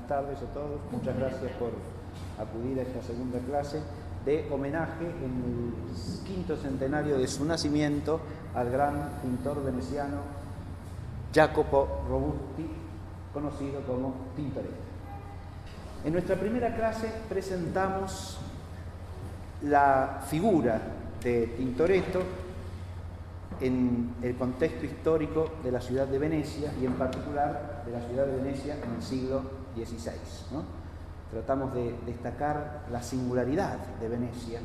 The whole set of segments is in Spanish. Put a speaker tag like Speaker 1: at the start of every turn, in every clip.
Speaker 1: Buenas tardes a todos. Muchas gracias por acudir a esta segunda clase de homenaje en el quinto centenario de su nacimiento al gran pintor veneciano Jacopo Robusti, conocido como Tintoretto. En nuestra primera clase presentamos la figura de Tintoretto en el contexto histórico de la ciudad de Venecia y en particular de la ciudad de Venecia en el siglo XVI, ¿no? Tratamos de destacar la singularidad de Venecia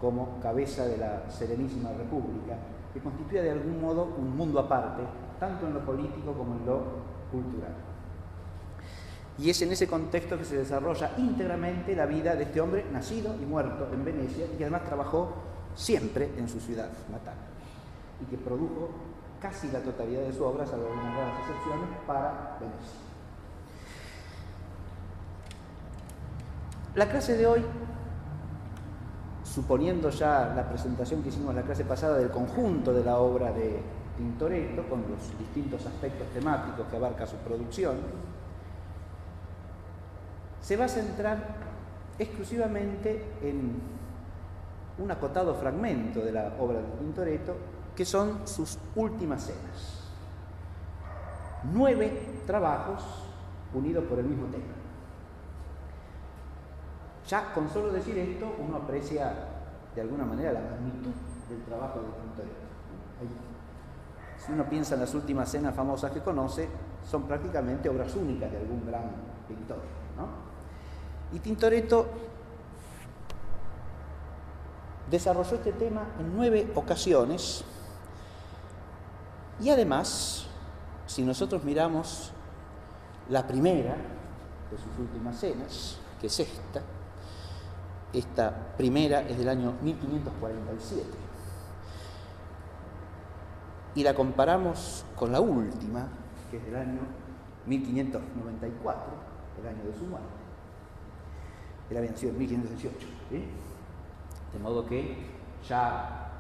Speaker 1: como cabeza de la Serenísima República, que constituye de algún modo un mundo aparte, tanto en lo político como en lo cultural. Y es en ese contexto que se desarrolla íntegramente la vida de este hombre nacido y muerto en Venecia y que además trabajó siempre en su ciudad natal y que produjo casi la totalidad de su obra, salvo algunas raras excepciones, para Venecia. La clase de hoy, suponiendo ya la presentación que hicimos en la clase pasada del conjunto de la obra de Tintoretto, con los distintos aspectos temáticos que abarca su producción, se va a centrar exclusivamente en un acotado fragmento de la obra de Tintoretto, que son sus últimas cenas. 9 trabajos unidos por el mismo tema. Ya con solo decir esto, uno aprecia de alguna manera la magnitud del trabajo de Tintoretto. Si uno piensa en las últimas cenas famosas que conoce, son prácticamente obras únicas de algún gran pintor, ¿no? Y Tintoretto desarrolló este tema en 9 ocasiones y además, si nosotros miramos la primera de sus últimas cenas, que es esta primera es del año 1547, y la comparamos con la última, que es del año 1594, el año de su muerte. Él había nacido en 1518, ¿sí? De modo que ya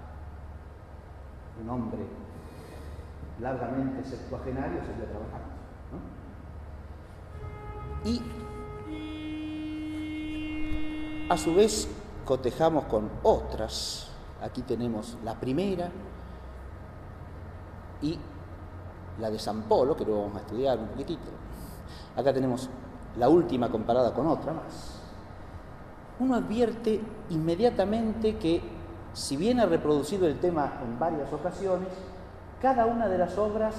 Speaker 1: un hombre largamente septuagenario seguía trabajando, ¿no? Y a su vez cotejamos con otras. Aquí tenemos la primera y la de San Polo, que luego vamos a estudiar un poquitito. Acá tenemos la última comparada con otra más. Uno advierte inmediatamente que, si bien ha reproducido el tema en varias ocasiones, cada una de las obras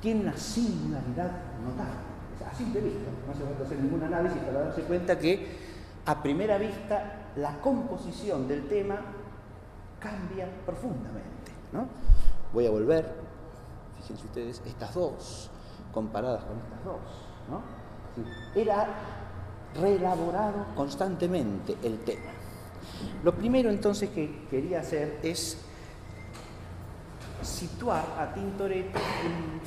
Speaker 1: tiene una singularidad notable. O sea, a simple vista, no hace falta hacer ningún análisis para darse cuenta que, a primera vista, la composición del tema cambia profundamente, ¿no? Voy a volver, fíjense ustedes, estas dos comparadas con estas dos, ¿no? Sí, era reelaborado constantemente el tema. Lo primero entonces que quería hacer es situar a Tintoretto en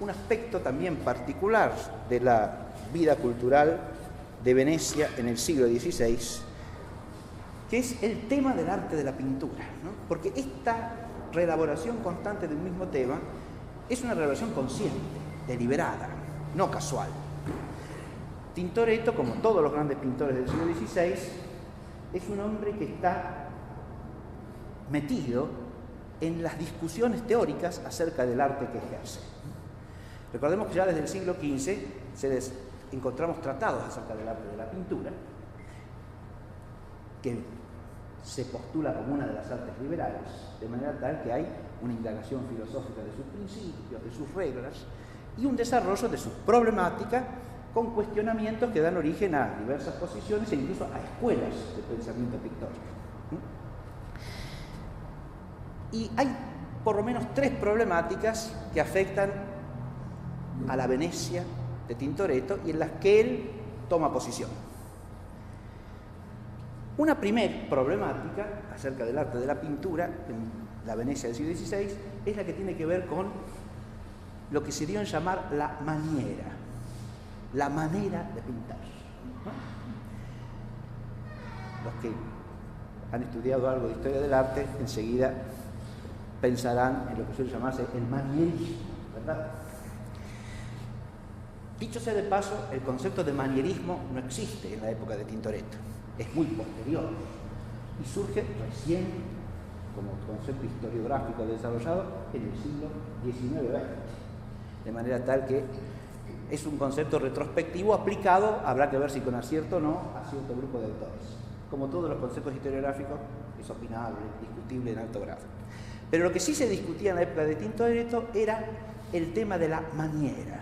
Speaker 1: un aspecto también particular de la vida cultural de Venecia en el siglo XVI, que es el tema del arte de la pintura, ¿no? Porque esta reelaboración constante del mismo tema es una reelaboración consciente, deliberada, no casual. Tintoretto, como todos los grandes pintores del siglo XVI, es un hombre que está metido en las discusiones teóricas acerca del arte que ejerce. Recordemos que ya desde el siglo XV encontramos tratados acerca del arte de la pintura, que se postula como una de las artes liberales, de manera tal que hay una indagación filosófica de sus principios, de sus reglas, y un desarrollo de su problemática con cuestionamientos que dan origen a diversas posiciones e incluso a escuelas de pensamiento pictórico. Y hay por lo menos 3 problemáticas que afectan a la Venecia de Tintoretto y en las que él toma posición. Una primera problemática acerca del arte de la pintura en la Venecia del siglo XVI es la que tiene que ver con lo que se dio en llamar la manera de pintar, ¿no? Los que han estudiado algo de historia del arte enseguida pensarán en lo que suele llamarse el manierismo, ¿verdad? Dicho sea de paso, el concepto de manierismo no existe en la época de Tintoretto, es muy posterior y surge recién como concepto historiográfico desarrollado en el siglo XIX-XX, de manera tal que es un concepto retrospectivo aplicado, habrá que ver si con acierto o no, a cierto grupo de autores. Como todos los conceptos historiográficos, es opinable, discutible en alto grado. Pero lo que sí se discutía en la época de Tintoretto era el tema de la maniera.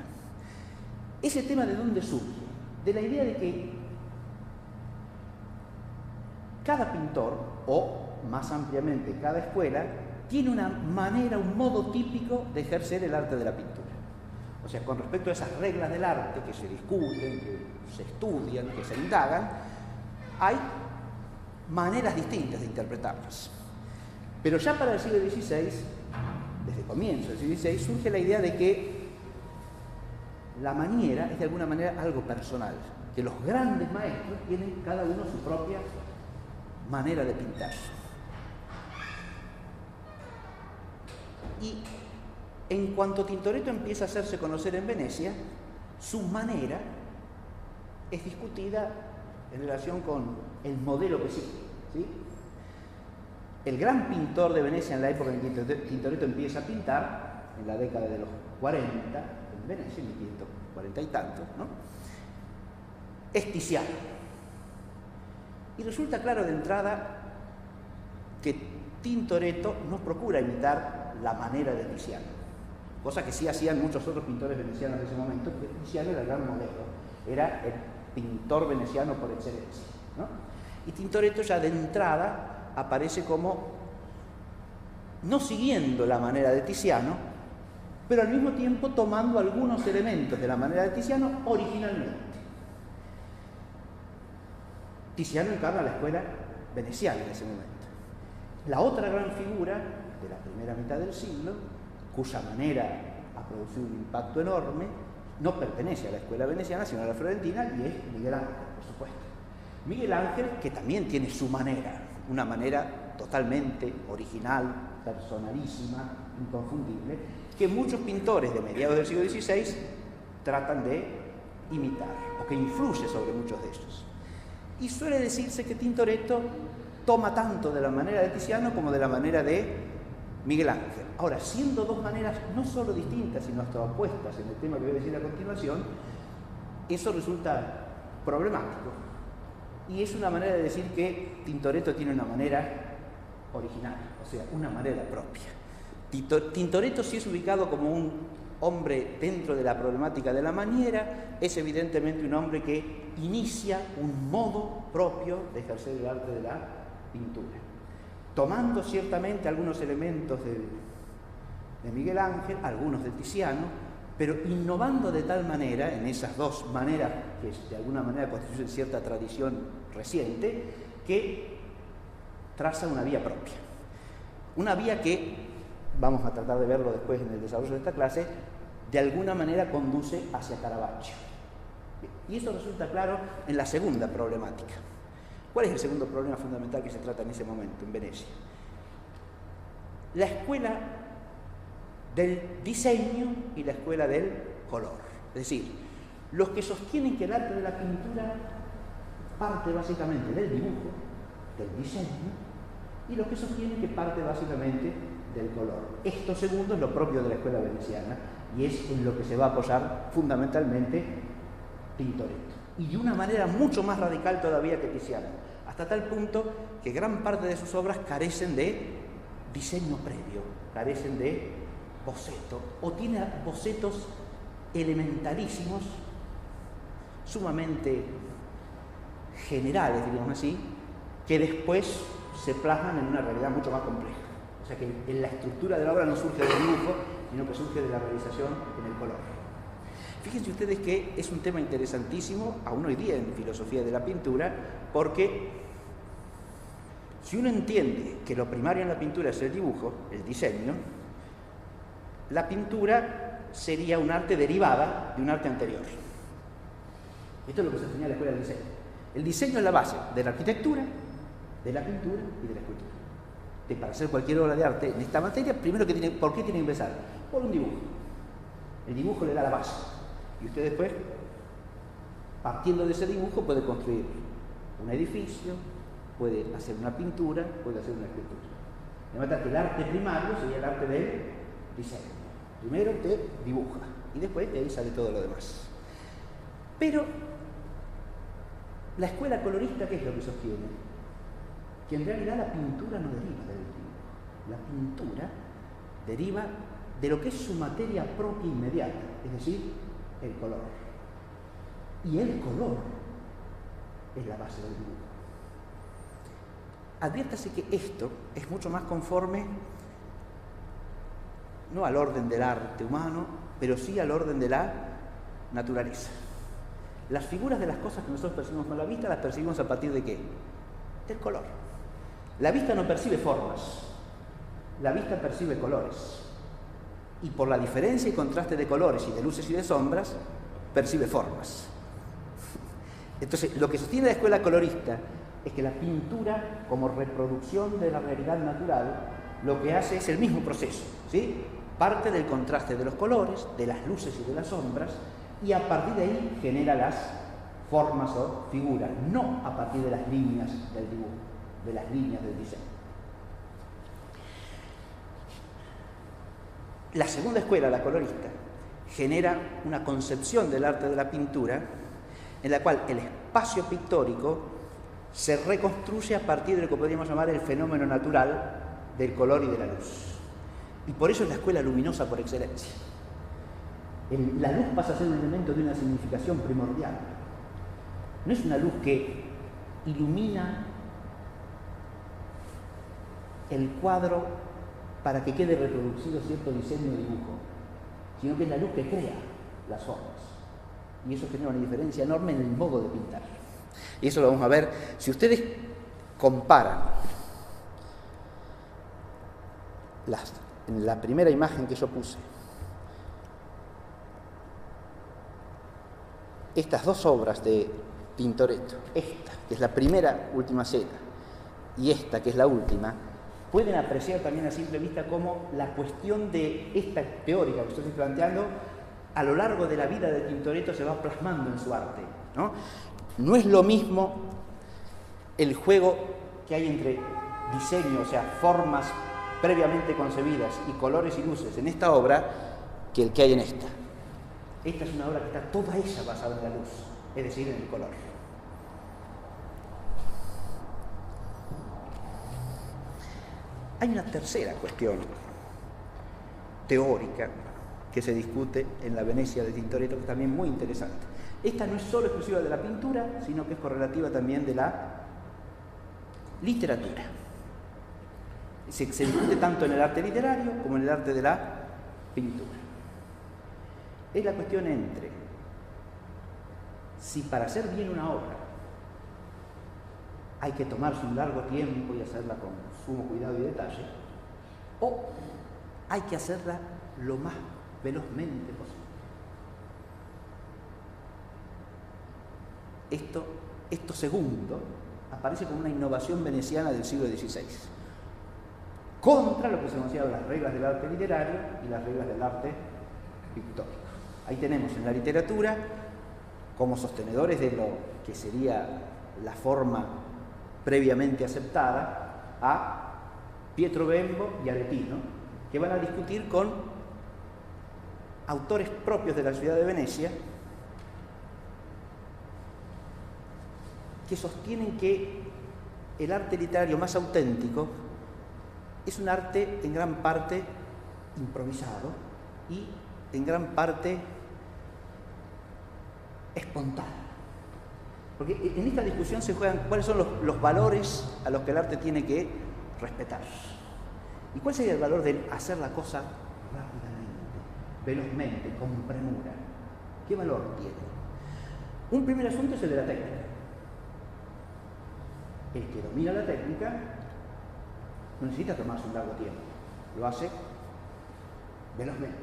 Speaker 1: ¿Ese tema de dónde surge? De la idea de que cada pintor, o más ampliamente cada escuela, tiene una manera, un modo típico de ejercer el arte de la pintura. O sea, con respecto a esas reglas del arte que se discuten, que se estudian, que se indagan, hay maneras distintas de interpretarlas. Pero ya para el siglo XVI, desde el comienzo del siglo XVI, surge la idea de que la maniera es de alguna manera algo personal, que los grandes maestros tienen cada uno su propia manera de pintar. Y en cuanto Tintoretto empieza a hacerse conocer en Venecia, su manera es discutida en relación con el modelo que sigue, ¿sí? El gran pintor de Venecia en la época en que Tintoretto empieza a pintar, en la década de los 40, en Venecia, en 1540 y tantos, ¿no?, es Tiziano. Y resulta claro de entrada que Tintoretto no procura imitar la manera de Tiziano, cosa que sí hacían muchos otros pintores venecianos de ese momento, porque Tiziano era el gran modelo, era el pintor veneciano por excelencia, ¿no? Y Tintoretto ya de entrada aparece como no siguiendo la manera de Tiziano, pero al mismo tiempo tomando algunos elementos de la manera de Tiziano originalmente. Tiziano encarna la escuela veneciana en ese momento. La otra gran figura de la primera mitad del siglo, cuya manera ha producido un impacto enorme, no pertenece a la escuela veneciana, sino a la florentina, y es Miguel Ángel, por supuesto. Miguel Ángel, que también tiene su manera, una manera totalmente original, personalísima, inconfundible, que muchos pintores de mediados del siglo XVI tratan de imitar, o que influye sobre muchos de ellos. Y suele decirse que Tintoretto toma tanto de la manera de Tiziano como de la manera de Miguel Ángel. Ahora, siendo dos maneras no solo distintas, sino hasta opuestas en el tema que voy a decir a continuación, eso resulta problemático. Y es una manera de decir que Tintoretto tiene una manera original, o sea, una manera propia. Tintoretto, si es ubicado como un hombre dentro de la problemática de la maniera, es evidentemente un hombre que inicia un modo propio de ejercer el arte de la pintura, tomando ciertamente algunos elementos de Miguel Ángel, algunos de Tiziano, pero innovando de tal manera en esas dos maneras que de alguna manera constituyen cierta tradición reciente, que traza una vía propia. Una vía que, vamos a tratar de verlo después en el desarrollo de esta clase, de alguna manera conduce hacia Caravaggio. Y eso resulta claro en la segunda problemática. ¿Cuál es el segundo problema fundamental que se trata en ese momento en Venecia? La escuela del diseño y la escuela del color. Es decir, los que sostienen que el arte de la pintura parte básicamente del dibujo, del diseño, y los que sostienen que parte básicamente del color. Esto segundo es lo propio de la escuela veneciana y es en lo que se va a apoyar fundamentalmente Tintoretto. Y de una manera mucho más radical todavía que Tiziano, hasta tal punto que gran parte de sus obras carecen de diseño previo, carecen de boceto, o tiene bocetos elementalísimos, sumamente generales, diríamos así, que después se plasman en una realidad mucho más compleja. O sea que en la estructura de la obra no surge del dibujo, sino que surge de la realización en el color. Fíjense ustedes que es un tema interesantísimo, aún hoy día en filosofía de la pintura, porque si uno entiende que lo primario en la pintura es el dibujo, el diseño, la pintura sería un arte derivada de un arte anterior. Esto es lo que se enseña en la escuela del diseño. El diseño es la base de la arquitectura, de la pintura y de la escultura. Para hacer cualquier obra de arte en esta materia, primero, ¿por qué tiene que empezar? Por un dibujo. El dibujo le da la base. Y usted después, partiendo de ese dibujo, puede construir un edificio, puede hacer una pintura, puede hacer una escultura. De manera que el arte primario sería el arte del diseño. Primero usted dibuja y después de ahí sale todo lo demás. Pero la escuela colorista, ¿qué es lo que sostiene? Que en realidad la pintura no deriva del dibujo. La pintura deriva de lo que es su materia propia inmediata, es decir, el color. Y el color es la base del dibujo. Adviértase que esto es mucho más conforme, no al orden del arte humano, pero sí al orden de la naturaleza. Las figuras de las cosas que nosotros percibimos con la vista las percibimos a partir de ¿qué? Del color. La vista no percibe formas, la vista percibe colores. Y por la diferencia y contraste de colores y de luces y de sombras, percibe formas. Entonces, lo que sostiene la escuela colorista es que la pintura, como reproducción de la realidad natural, lo que hace es el mismo proceso, ¿sí? Parte del contraste de los colores, de las luces y de las sombras, y a partir de ahí genera las formas o figuras, no a partir de las líneas del dibujo, de las líneas del diseño. La segunda escuela, la colorista, genera una concepción del arte de la pintura en la cual el espacio pictórico se reconstruye a partir de lo que podríamos llamar el fenómeno natural del color y de la luz. Y por eso es la escuela luminosa por excelencia. La luz pasa a ser un elemento de una significación primordial. No es una luz que ilumina el cuadro para que quede reproducido cierto diseño o dibujo, sino que es la luz que crea las formas. Y eso genera una diferencia enorme en el modo de pintar. Y eso lo vamos a ver si ustedes comparan en la primera imagen que yo puse, estas dos obras de Tintoretto, esta, que es la primera última cena, y esta, que es la última, pueden apreciar también a simple vista cómo la cuestión de esta teórica que estoy planteando, a lo largo de la vida de Tintoretto se va plasmando en su arte, ¿no? No es lo mismo el juego que hay entre diseño, o sea, formas previamente concebidas y colores y luces en esta obra, que el que hay en esta. Esta es una obra que está toda ella basada en la luz, es decir, en el color. Hay una tercera cuestión teórica que se discute en la Venecia de Tintoretto, que es también muy interesante. Esta no es solo exclusiva de la pintura, sino que es correlativa también de la literatura. Se discute tanto en el arte literario como en el arte de la pintura. Es la cuestión entre si para hacer bien una obra hay que tomarse un largo tiempo y hacerla con sumo cuidado y detalle, o hay que hacerla lo más velozmente posible. Esto segundo aparece como una innovación veneciana del siglo XVI, contra lo que se considera las reglas del arte literario y las reglas del arte pictórico. Ahí tenemos en la literatura, como sostenedores de lo que sería la forma previamente aceptada, a Pietro Bembo y Aretino, que van a discutir con autores propios de la ciudad de Venecia, que sostienen que el arte literario más auténtico es un arte en gran parte improvisado y en gran parte espontáneo. Porque en esta discusión se juegan cuáles son los valores a los que el arte tiene que respetar. ¿Y cuál sería el valor de hacer la cosa rápidamente, velozmente, con premura? ¿Qué valor tiene? Un primer asunto es el de la técnica. El que domina la técnica no necesita tomarse un largo tiempo, lo hace velozmente.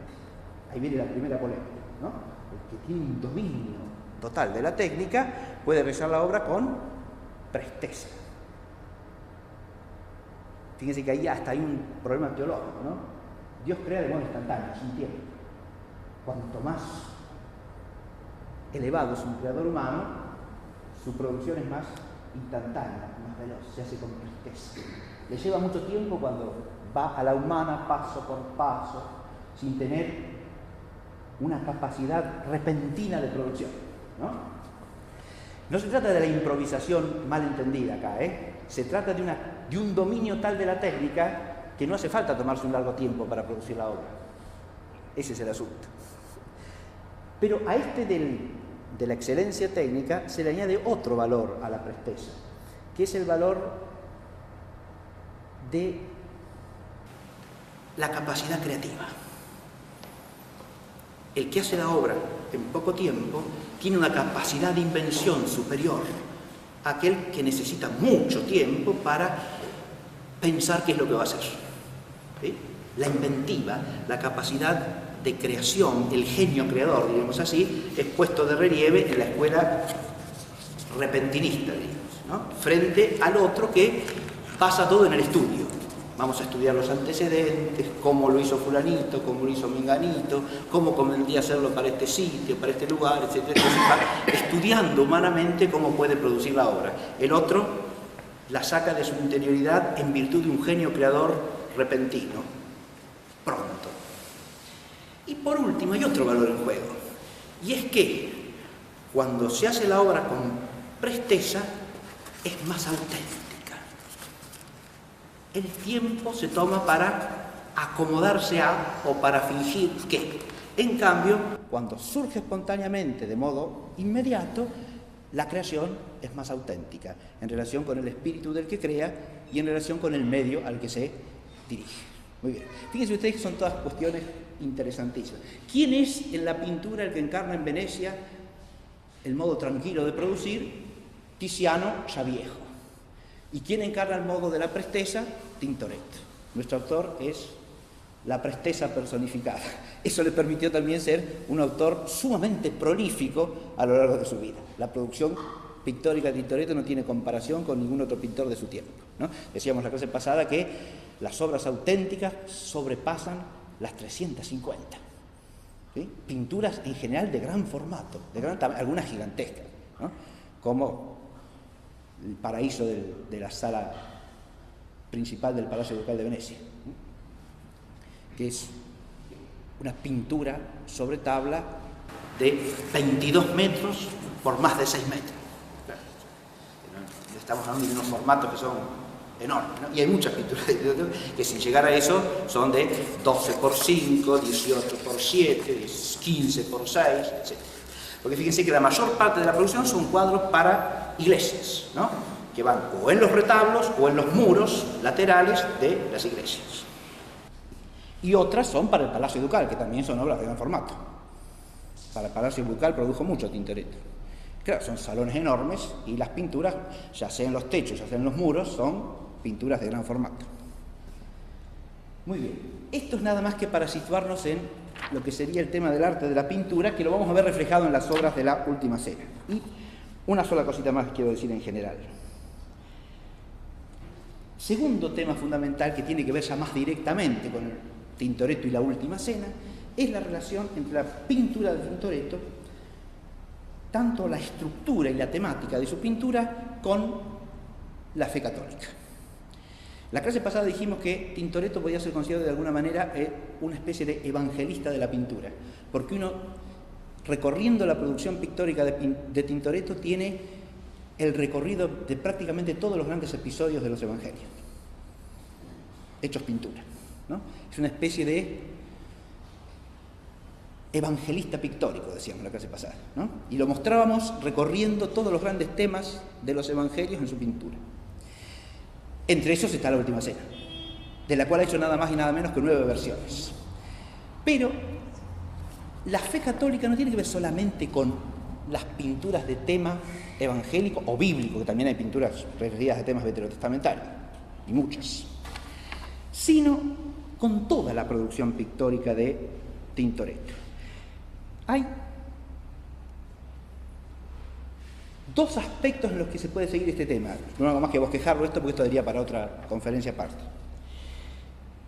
Speaker 1: Ahí viene la primera polémica, ¿no? El que tiene un dominio total de la técnica puede realizar la obra con presteza. Fíjense que ahí hasta hay un problema teológico, ¿no? Dios crea de modo instantáneo, sin tiempo. Cuanto más elevado es un creador humano, su producción es más instantánea, más veloz, se hace con presteza. Le lleva mucho tiempo cuando va a la humana paso por paso, sin tener una capacidad repentina de producción, ¿no? No se trata de la improvisación mal entendida acá, se trata de un dominio tal de la técnica que no hace falta tomarse un largo tiempo para producir la obra. Ese es el asunto. Pero a este de la excelencia técnica se le añade otro valor a la presteza, que es el valor de la capacidad creativa. El que hace la obra en poco tiempo tiene una capacidad de invención superior a aquel que necesita mucho tiempo para pensar qué es lo que va a hacer. ¿Sí? La inventiva, la capacidad de creación, el genio creador, diríamos así, es puesto de relieve en la escuela repentinista, diríamos, ¿no? Frente al otro que pasa todo en el estudio. Vamos a estudiar los antecedentes, cómo lo hizo fulanito, cómo lo hizo menganito, cómo convendría hacerlo para este sitio, para este lugar, etc. Entonces va estudiando humanamente cómo puede producir la obra. El otro la saca de su interioridad en virtud de un genio creador repentino, pronto. Y por último, hay otro valor en juego, y es que cuando se hace la obra con presteza, es más auténtica. El tiempo se toma para acomodarse a o para fingir que. En cambio, cuando surge espontáneamente, de modo inmediato, la creación es más auténtica en relación con el espíritu del que crea y en relación con el medio al que se dirige. Muy bien. Fíjense ustedes que son todas cuestiones interesantísimas. ¿Quién es en la pintura el que encarna en Venecia el modo tranquilo de producir? Tiziano, ya viejo. ¿Y quién encarna el modo de la presteza? Tintoretto. Nuestro autor es la presteza personificada. Eso le permitió también ser un autor sumamente prolífico a lo largo de su vida. La producción pictórica de Tintoretto no tiene comparación con ningún otro pintor de su tiempo, ¿no? Decíamos la clase pasada que las obras auténticas sobrepasan las 350. ¿Sí? Pinturas en general de gran formato, de gran tamaño, algunas gigantescas, ¿no? Como el paraíso de la sala principal del Palacio Ducal de Venecia, ¿no? Que es una pintura sobre tabla de 22 metros por más de 6 metros. Estamos hablando de unos formatos que son enormes, ¿no? Y hay muchas pinturas que sin llegar a eso son de 12 por 5, 18 por 7, 15 por 6, etc. Porque fíjense que la mayor parte de la producción son cuadros para iglesias, ¿no? Que van o en los retablos o en los muros laterales de las iglesias. Y otras son para el Palacio Ducal, que también son obras de gran formato. Para el Palacio Ducal produjo mucho Tintoretto. Claro, son salones enormes y las pinturas, ya sea en los techos, ya sea en los muros, son pinturas de gran formato. Muy bien, esto es nada más que para situarnos en lo que sería el tema del arte de la pintura, que lo vamos a ver reflejado en las obras de la Última Cena. Y una sola cosita más quiero decir en general. Segundo tema fundamental que tiene que ver ya más directamente con el Tintoretto y la Última Cena es la relación entre la pintura de Tintoretto, tanto la estructura y la temática de su pintura, con la fe católica. La clase pasada dijimos que Tintoretto podía ser considerado de alguna manera una especie de evangelista de la pintura, porque uno, recorriendo la producción pictórica de Tintoretto, tiene el recorrido de prácticamente todos los grandes episodios de los evangelios, hechos pintura, ¿no? Es una especie de evangelista pictórico, decíamos en la clase pasada, ¿no? Y lo mostrábamos recorriendo todos los grandes temas de los evangelios en su pintura. Entre esos está la Última Cena, de la cual ha hecho nada más y nada menos que 9 versiones. Pero la fe católica no tiene que ver solamente con las pinturas de tema evangélico o bíblico, que también hay pinturas referidas a temas veterotestamentarios, y muchas, sino con toda la producción pictórica de Tintoretto. Hay dos aspectos en los que se puede seguir este tema. No hago más que bosquejarlo esto, porque esto daría para otra conferencia aparte.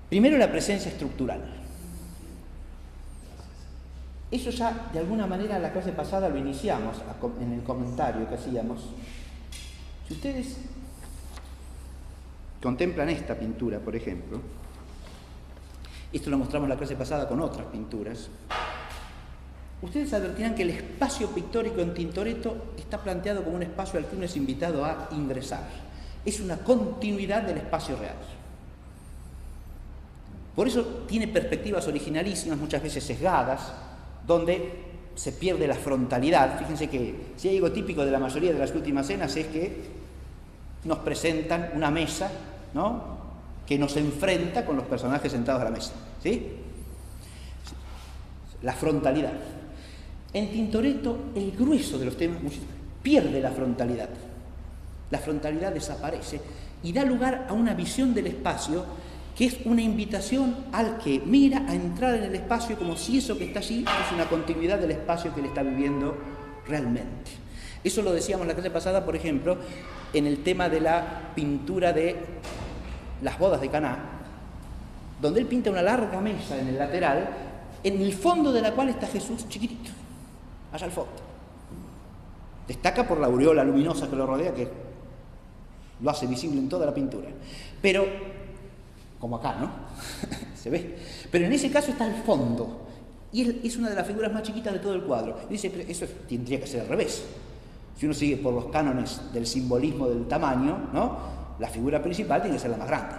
Speaker 1: Primero, la presencia estructural. Eso ya, de alguna manera, la clase pasada lo iniciamos en el comentario que hacíamos. Si ustedes contemplan esta pintura, por ejemplo, esto lo mostramos la clase pasada con otras pinturas, ustedes advertirán que el espacio pictórico en Tintoretto está planteado como un espacio al que uno es invitado a ingresar. Es una continuidad del espacio real. Por eso tiene perspectivas originalísimas, muchas veces sesgadas, donde se pierde la frontalidad. Fíjense que si hay algo típico de la mayoría de las últimas cenas es que nos presentan una mesa, ¿no?, que nos enfrenta con los personajes sentados a la mesa, ¿sí? La frontalidad. En Tintoretto, el grueso de los temas musicales pierde la frontalidad. La frontalidad desaparece y da lugar a una visión del espacio que es una invitación al que mira a entrar en el espacio como si eso que está allí es una continuidad del espacio que él está viviendo realmente. Eso lo decíamos la clase pasada, por ejemplo, en el tema de la pintura de las bodas de Caná, donde él pinta una larga mesa en el lateral, en el fondo de la cual está Jesús chiquitito, allá al fondo. Destaca por la aureola luminosa que lo rodea, que lo hace visible en toda la pintura. Pero como acá, ¿no? Se ve. Pero en ese caso está al fondo. Y es una de las figuras más chiquitas de todo el cuadro. Y dice, pero eso tendría que ser al revés. Si uno sigue por los cánones del simbolismo del tamaño, ¿no?, la figura principal tiene que ser la más grande.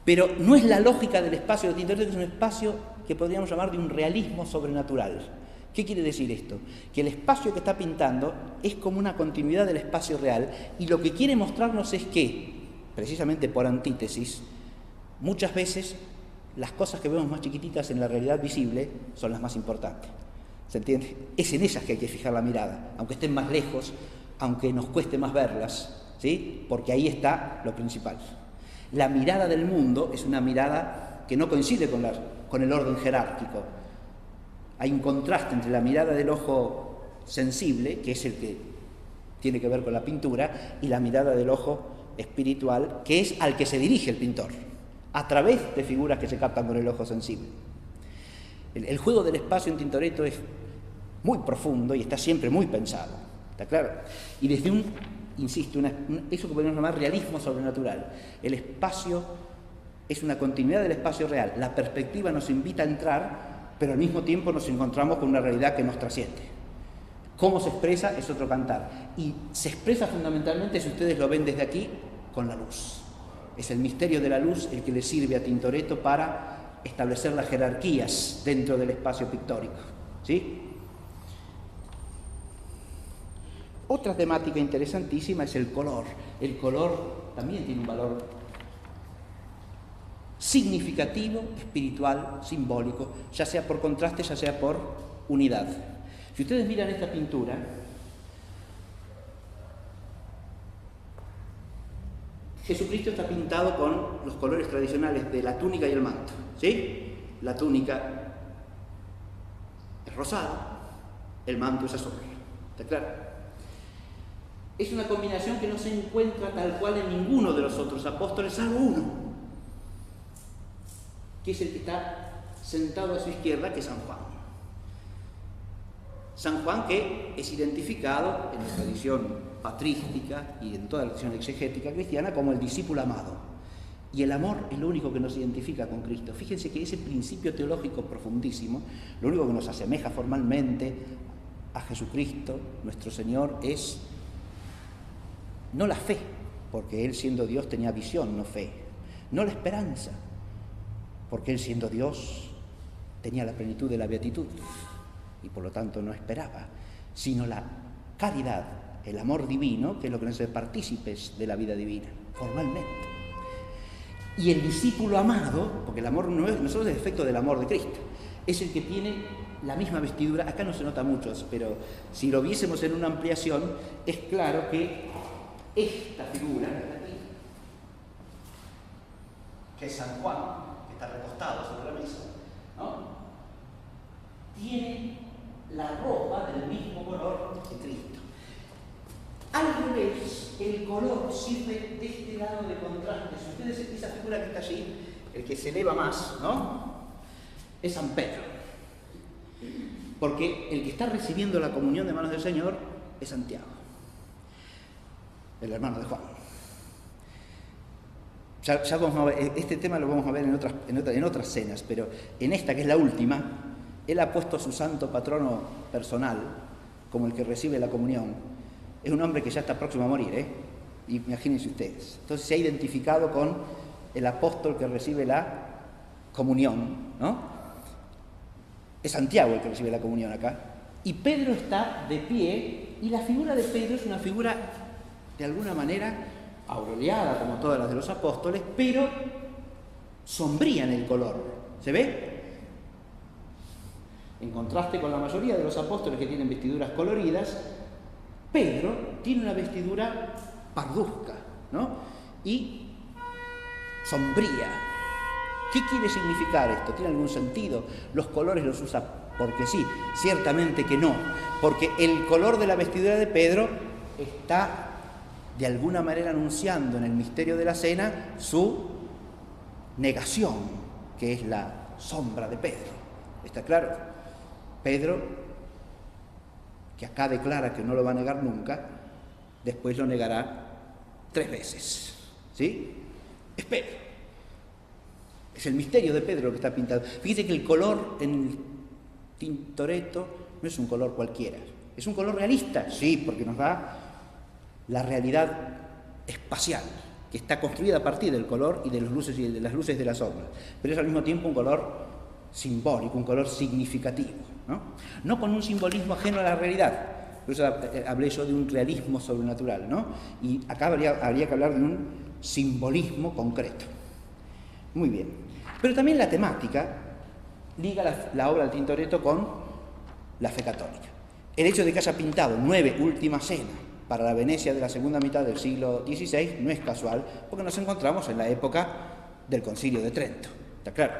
Speaker 1: Pero no es la lógica del espacio de Tintoretto, que es un espacio que podríamos llamar de un realismo sobrenatural. ¿Qué quiere decir esto? Que el espacio que está pintando es como una continuidad del espacio real, y lo que quiere mostrarnos es que, precisamente por antítesis, muchas veces las cosas que vemos más chiquititas en la realidad visible son las más importantes. ¿Se entiende? Es en esas que hay que fijar la mirada, aunque estén más lejos, aunque nos cueste más verlas, ¿sí? Porque ahí está lo principal. La mirada del mundo es una mirada que no coincide con el orden jerárquico. Hay un contraste entre la mirada del ojo sensible, que es el que tiene que ver con la pintura, y la mirada del ojo espiritual, que es al que se dirige el pintor, a través de figuras que se captan con el ojo sensible. El juego del espacio en Tintoretto es muy profundo y está siempre muy pensado, ¿está claro? Y desde insisto, eso que podemos llamar realismo sobrenatural. El espacio es una continuidad del espacio real. La perspectiva nos invita a entrar, pero al mismo tiempo nos encontramos con una realidad que nos trasciende. Cómo se expresa es otro cantar. Y se expresa fundamentalmente, si ustedes lo ven desde aquí, con la luz. Es el misterio de la luz el que le sirve a Tintoretto para establecer las jerarquías dentro del espacio pictórico, ¿sí? Otra temática interesantísima es el color. El color también tiene un valor significativo, espiritual, simbólico, ya sea por contraste, ya sea por unidad. Si ustedes miran esta pintura, Jesucristo está pintado con los colores tradicionales de la túnica y el manto, ¿sí? La túnica es rosada, el manto es azul, ¿está claro? Es una combinación que no se encuentra tal cual en ninguno de los otros apóstoles, salvo uno, que es el que está sentado a su izquierda, que es San Juan. San Juan, que es identificado en la tradición patrística y en toda la tradición exegética cristiana como el discípulo amado. Y el amor es lo único que nos identifica con Cristo. Fíjense que ese principio teológico profundísimo, lo único que nos asemeja formalmente a Jesucristo, nuestro Señor, es no la fe, porque Él siendo Dios tenía visión, no fe. No la esperanza, porque Él siendo Dios tenía la plenitud de la beatitud y por lo tanto no esperaba, sino la caridad, el amor divino, que es lo que nos hace partícipes de la vida divina, formalmente. Y el discípulo amado, porque el amor no es el efecto del amor de Cristo, es el que tiene la misma vestidura. Acá no se nota mucho, pero si lo viésemos en una ampliación, es claro que esta figura, que es San Juan, que está recostado sobre la mesa, ¿no?, tiene la ropa del mismo color que Cristo. Al revés, el color sirve de este lado de contraste. Si ustedes, esa figura que está allí, el que se eleva más, ¿no?, es San Pedro. Porque el que está recibiendo la comunión de manos del Señor es Santiago, el hermano de Juan. Ya vamos a ver, este tema lo vamos a ver en otras cenas, pero en esta, que es la última, él ha puesto a su santo patrono personal como el que recibe la comunión. Es un hombre que ya está próximo a morir, imagínense ustedes. Entonces se ha identificado con el apóstol que recibe la comunión, ¿no? Es Santiago el que recibe la comunión acá. Y Pedro está de pie, y la figura de Pedro es una figura, de alguna manera, aureolada, como todas las de los apóstoles, pero sombría en el color. ¿Se ve? En contraste con la mayoría de los apóstoles que tienen vestiduras coloridas, Pedro tiene una vestidura parduzca, ¿no? Y sombría. ¿Qué quiere significar esto? ¿Tiene algún sentido? ¿Los colores los usa porque sí? Ciertamente que no, porque el color de la vestidura de Pedro está de alguna manera anunciando en el misterio de la cena su negación, que es la sombra de Pedro. ¿Está claro? Pedro, que acá declara que no lo va a negar nunca, después lo negará 3 veces. ¿Sí? Es Pedro. Es el misterio de Pedro lo que está pintado. Fíjese que el color en el Tintoretto no es un color cualquiera. Es un color realista, sí, porque nos da la realidad espacial, que está construida a partir del color y de las luces y de la sombra. Pero es al mismo tiempo un color simbólico, un color significativo, ¿no? No con un simbolismo ajeno a la realidad. Por eso hablé yo de un realismo sobrenatural, ¿no? Y acá habría que hablar de un simbolismo concreto. Muy bien. Pero también la temática liga la obra del Tintoretto con la fe católica. El hecho de que haya pintado 9 últimas cenas para la Venecia de la segunda mitad del siglo XVI no es casual, porque nos encontramos en la época del Concilio de Trento. ¿Está claro?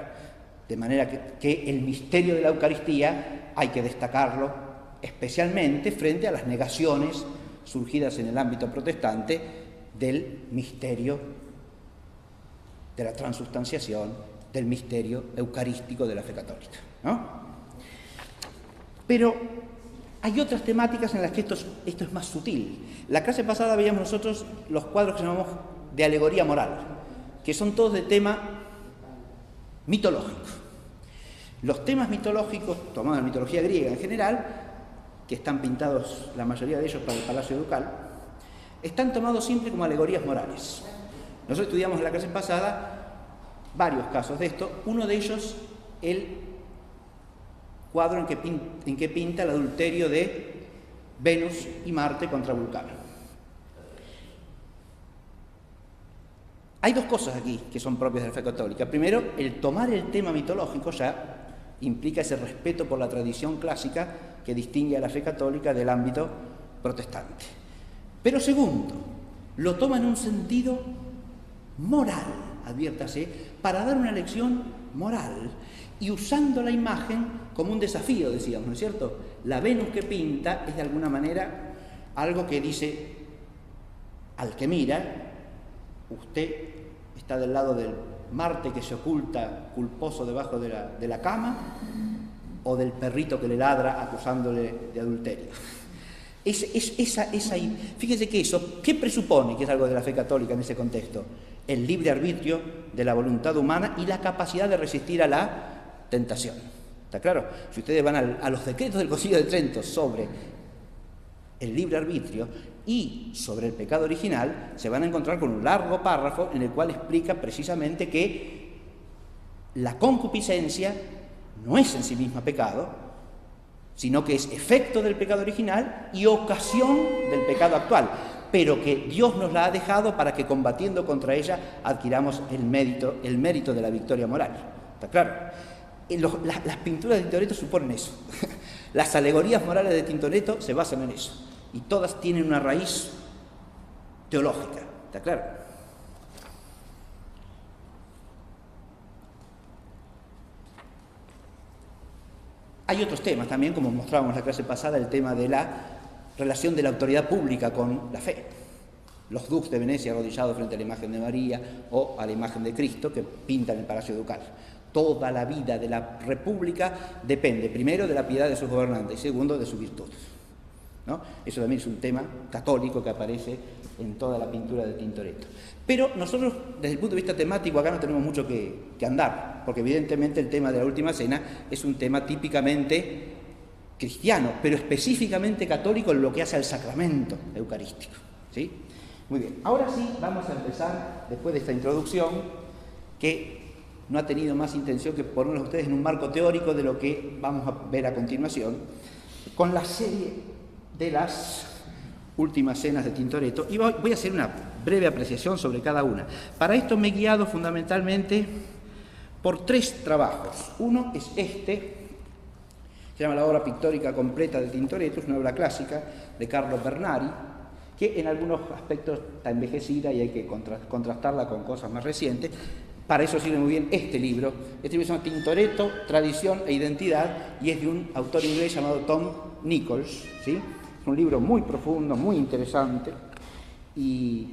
Speaker 1: De manera que el misterio de la Eucaristía hay que destacarlo especialmente frente a las negaciones surgidas en el ámbito protestante del misterio de la transubstanciación, del misterio eucarístico de la fe católica, ¿no? Pero hay otras temáticas en las que esto es más sutil. La clase pasada veíamos nosotros los cuadros que llamamos de alegoría moral, que son todos de tema mitológico. Los temas mitológicos, tomados de la mitología griega en general, que están pintados la mayoría de ellos para el Palacio Ducal, están tomados siempre como alegorías morales. Nosotros estudiamos en la clase pasada varios casos de esto. Uno de ellos, el cuadro en que pinta el adulterio de Venus y Marte contra Vulcano. Hay 2 cosas aquí que son propias de la fe católica. Primero, el tomar el tema mitológico ya implica ese respeto por la tradición clásica que distingue a la fe católica del ámbito protestante. Pero segundo, lo toma en un sentido moral, adviértase, para dar una lección moral y usando la imagen como un desafío, decíamos, ¿no es cierto? La Venus que pinta es de alguna manera algo que dice al que mira: usted está del lado del Marte que se oculta culposo debajo de la cama, o del perrito que le ladra acusándole de adulterio. Fíjense que eso, ¿qué presupone que es algo de la fe católica en ese contexto? El libre arbitrio de la voluntad humana y la capacidad de resistir a la tentación. ¿Está claro? Si ustedes van a los decretos del Concilio de Trento sobre el libre arbitrio y sobre el pecado original, se van a encontrar con un largo párrafo en el cual explica precisamente que la concupiscencia no es en sí misma pecado, sino que es efecto del pecado original y ocasión del pecado actual, pero que Dios nos la ha dejado para que, combatiendo contra ella, adquiramos el mérito de la victoria moral. ¿Está claro? Las pinturas de Tintoretto suponen eso. Las alegorías morales de Tintoretto se basan en eso, y todas tienen una raíz teológica. ¿Está claro? Hay otros temas también, como mostrábamos en la clase pasada, el tema de la relación de la autoridad pública con la fe. Los dux de Venecia arrodillados frente a la imagen de María o a la imagen de Cristo que pintan el Palacio Ducal.
Speaker 2: Toda la vida de la República depende, primero, de la piedad de sus gobernantes y segundo, de sus virtudes, ¿no? Eso también es un tema católico que aparece en toda la pintura de Tintoretto. Pero nosotros, desde el punto de vista temático, acá no tenemos mucho que andar, porque evidentemente el tema de la Última Cena es un tema típicamente cristiano, pero específicamente católico en lo que hace al sacramento eucarístico, ¿sí? Muy bien, ahora sí vamos a empezar, después de esta introducción, que no ha tenido más intención que ponerlos a ustedes en un marco teórico de lo que vamos a ver a continuación, con la serie de las Últimas Cenas de Tintoretto, y voy a hacer una breve apreciación sobre cada una. Para esto me he guiado fundamentalmente por 3 trabajos. Uno es este, se llama La obra pictórica completa de Tintoretto, es una obra clásica de Carlo Bernari, que en algunos aspectos está envejecida y hay que contrastarla con cosas más recientes. Para eso sirve muy bien este libro. Este libro se llama Tintoretto, Tradición e Identidad, y es de un autor inglés llamado Tom Nichols, ¿sí? Es un libro muy profundo, muy interesante y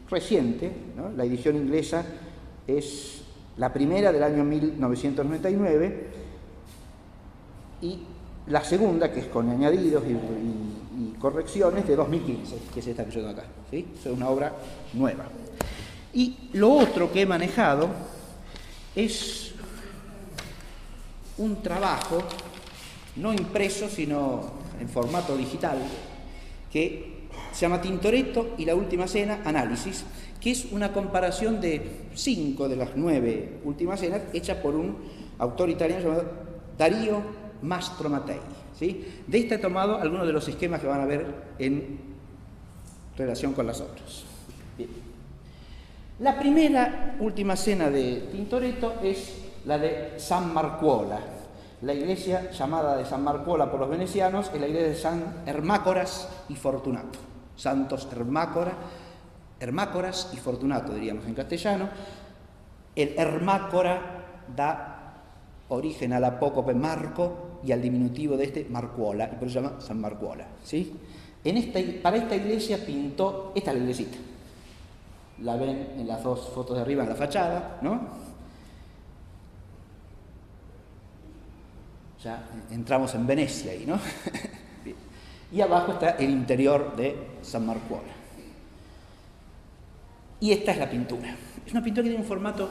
Speaker 2: reciente, ¿no? La edición inglesa es la primera del año 1999 y la segunda, que es con añadidos y correcciones, de 2015, que es esta que yo tengo acá, ¿sí? Es una obra nueva. Y lo otro que he manejado es un trabajo no impreso, sino en formato digital, que se llama Tintoretto y la Última Cena, Análisis, que es una comparación de 5 de las 9 Últimas Cenas, hecha por un autor italiano llamado Dario Mastro Mattei, ¿sí? De esta he tomado algunos de los esquemas que van a ver en relación con las otras. Bien. La primera Última Cena de Tintoretto es la de San Marcuola. La iglesia llamada de San Marcuola por los venecianos es la iglesia de San Hermácoras y Fortunato. Santos Hermácoras y Fortunato, diríamos en castellano. El Hermácora da origen al apócope Marco y al diminutivo de este Marcuola, y por eso se llama San Marcuola, ¿sí? Para esta iglesia pintó, esta es la iglesita. La ven en las 2 fotos de arriba en la fachada, ¿no? Ya entramos en Venecia ahí, ¿no? Bien. Y abajo está el interior de San Marcuola. Y esta es la pintura. Es una pintura que tiene un formato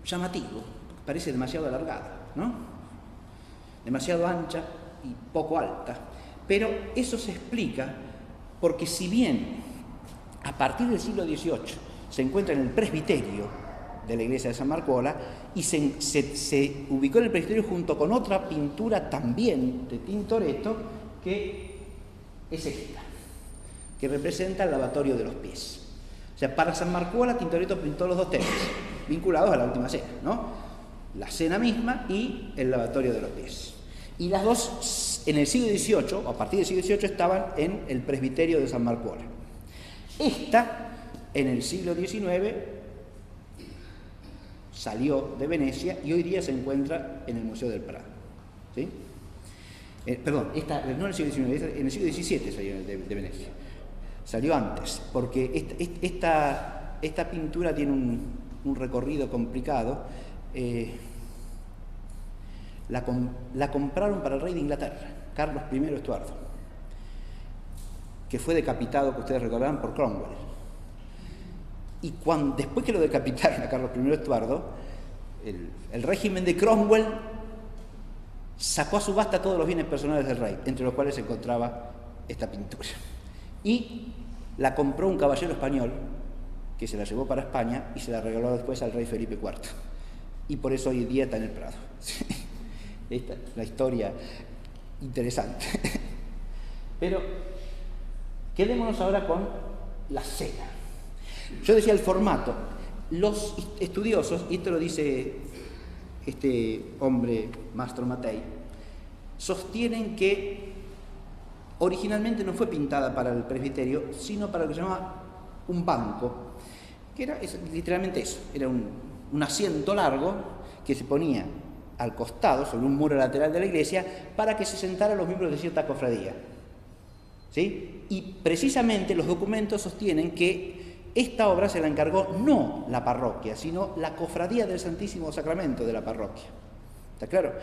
Speaker 2: llamativo, parece demasiado alargada, ¿no? Demasiado ancha y poco alta. Pero eso se explica porque, si bien a partir del siglo XVIII se encuentra en el presbiterio de la iglesia de San Marcuola y se ubicó en el presbiterio junto con otra pintura también de Tintoretto, que es esta, que representa el lavatorio de los pies. O sea, para San Marcuola Tintoretto pintó los 2 temas vinculados a la Última Cena, ¿no? La cena misma y el lavatorio de los pies. Y las 2 en el siglo XVIII, o a partir del siglo XVIII, estaban en el presbiterio de San Marcuola. Esta, en el siglo XIX, salió de Venecia y hoy día se encuentra en el Museo del Prado, ¿sí? Perdón, esta, no en el siglo XIX, en el siglo XVII salió de Venecia. Salió antes, porque esta pintura tiene un recorrido complicado. La compraron para el rey de Inglaterra, Carlos I Estuardo, que fue decapitado, que ustedes recordarán, por Cromwell. Y después que lo decapitaron a Carlos I Estuardo, el régimen de Cromwell sacó a subasta todos los bienes personales del rey, entre los cuales se encontraba esta pintura. Y la compró un caballero español, que se la llevó para España y se la regaló después al rey Felipe IV. Y por eso hoy día está en el Prado. Esta es una historia interesante. Pero quedémonos ahora con la cena. Yo decía el formato. Los estudiosos, y esto lo dice este hombre, Mastro Mattei, sostienen que originalmente no fue pintada para el presbiterio, sino para lo que se llamaba un banco, que era literalmente eso, era un asiento largo que se ponía al costado, sobre un muro lateral de la iglesia, para que se sentaran los miembros de cierta cofradía, ¿sí? Y precisamente los documentos sostienen que esta obra se la encargó no la parroquia, sino la Cofradía del Santísimo Sacramento de la parroquia. ¿Está claro?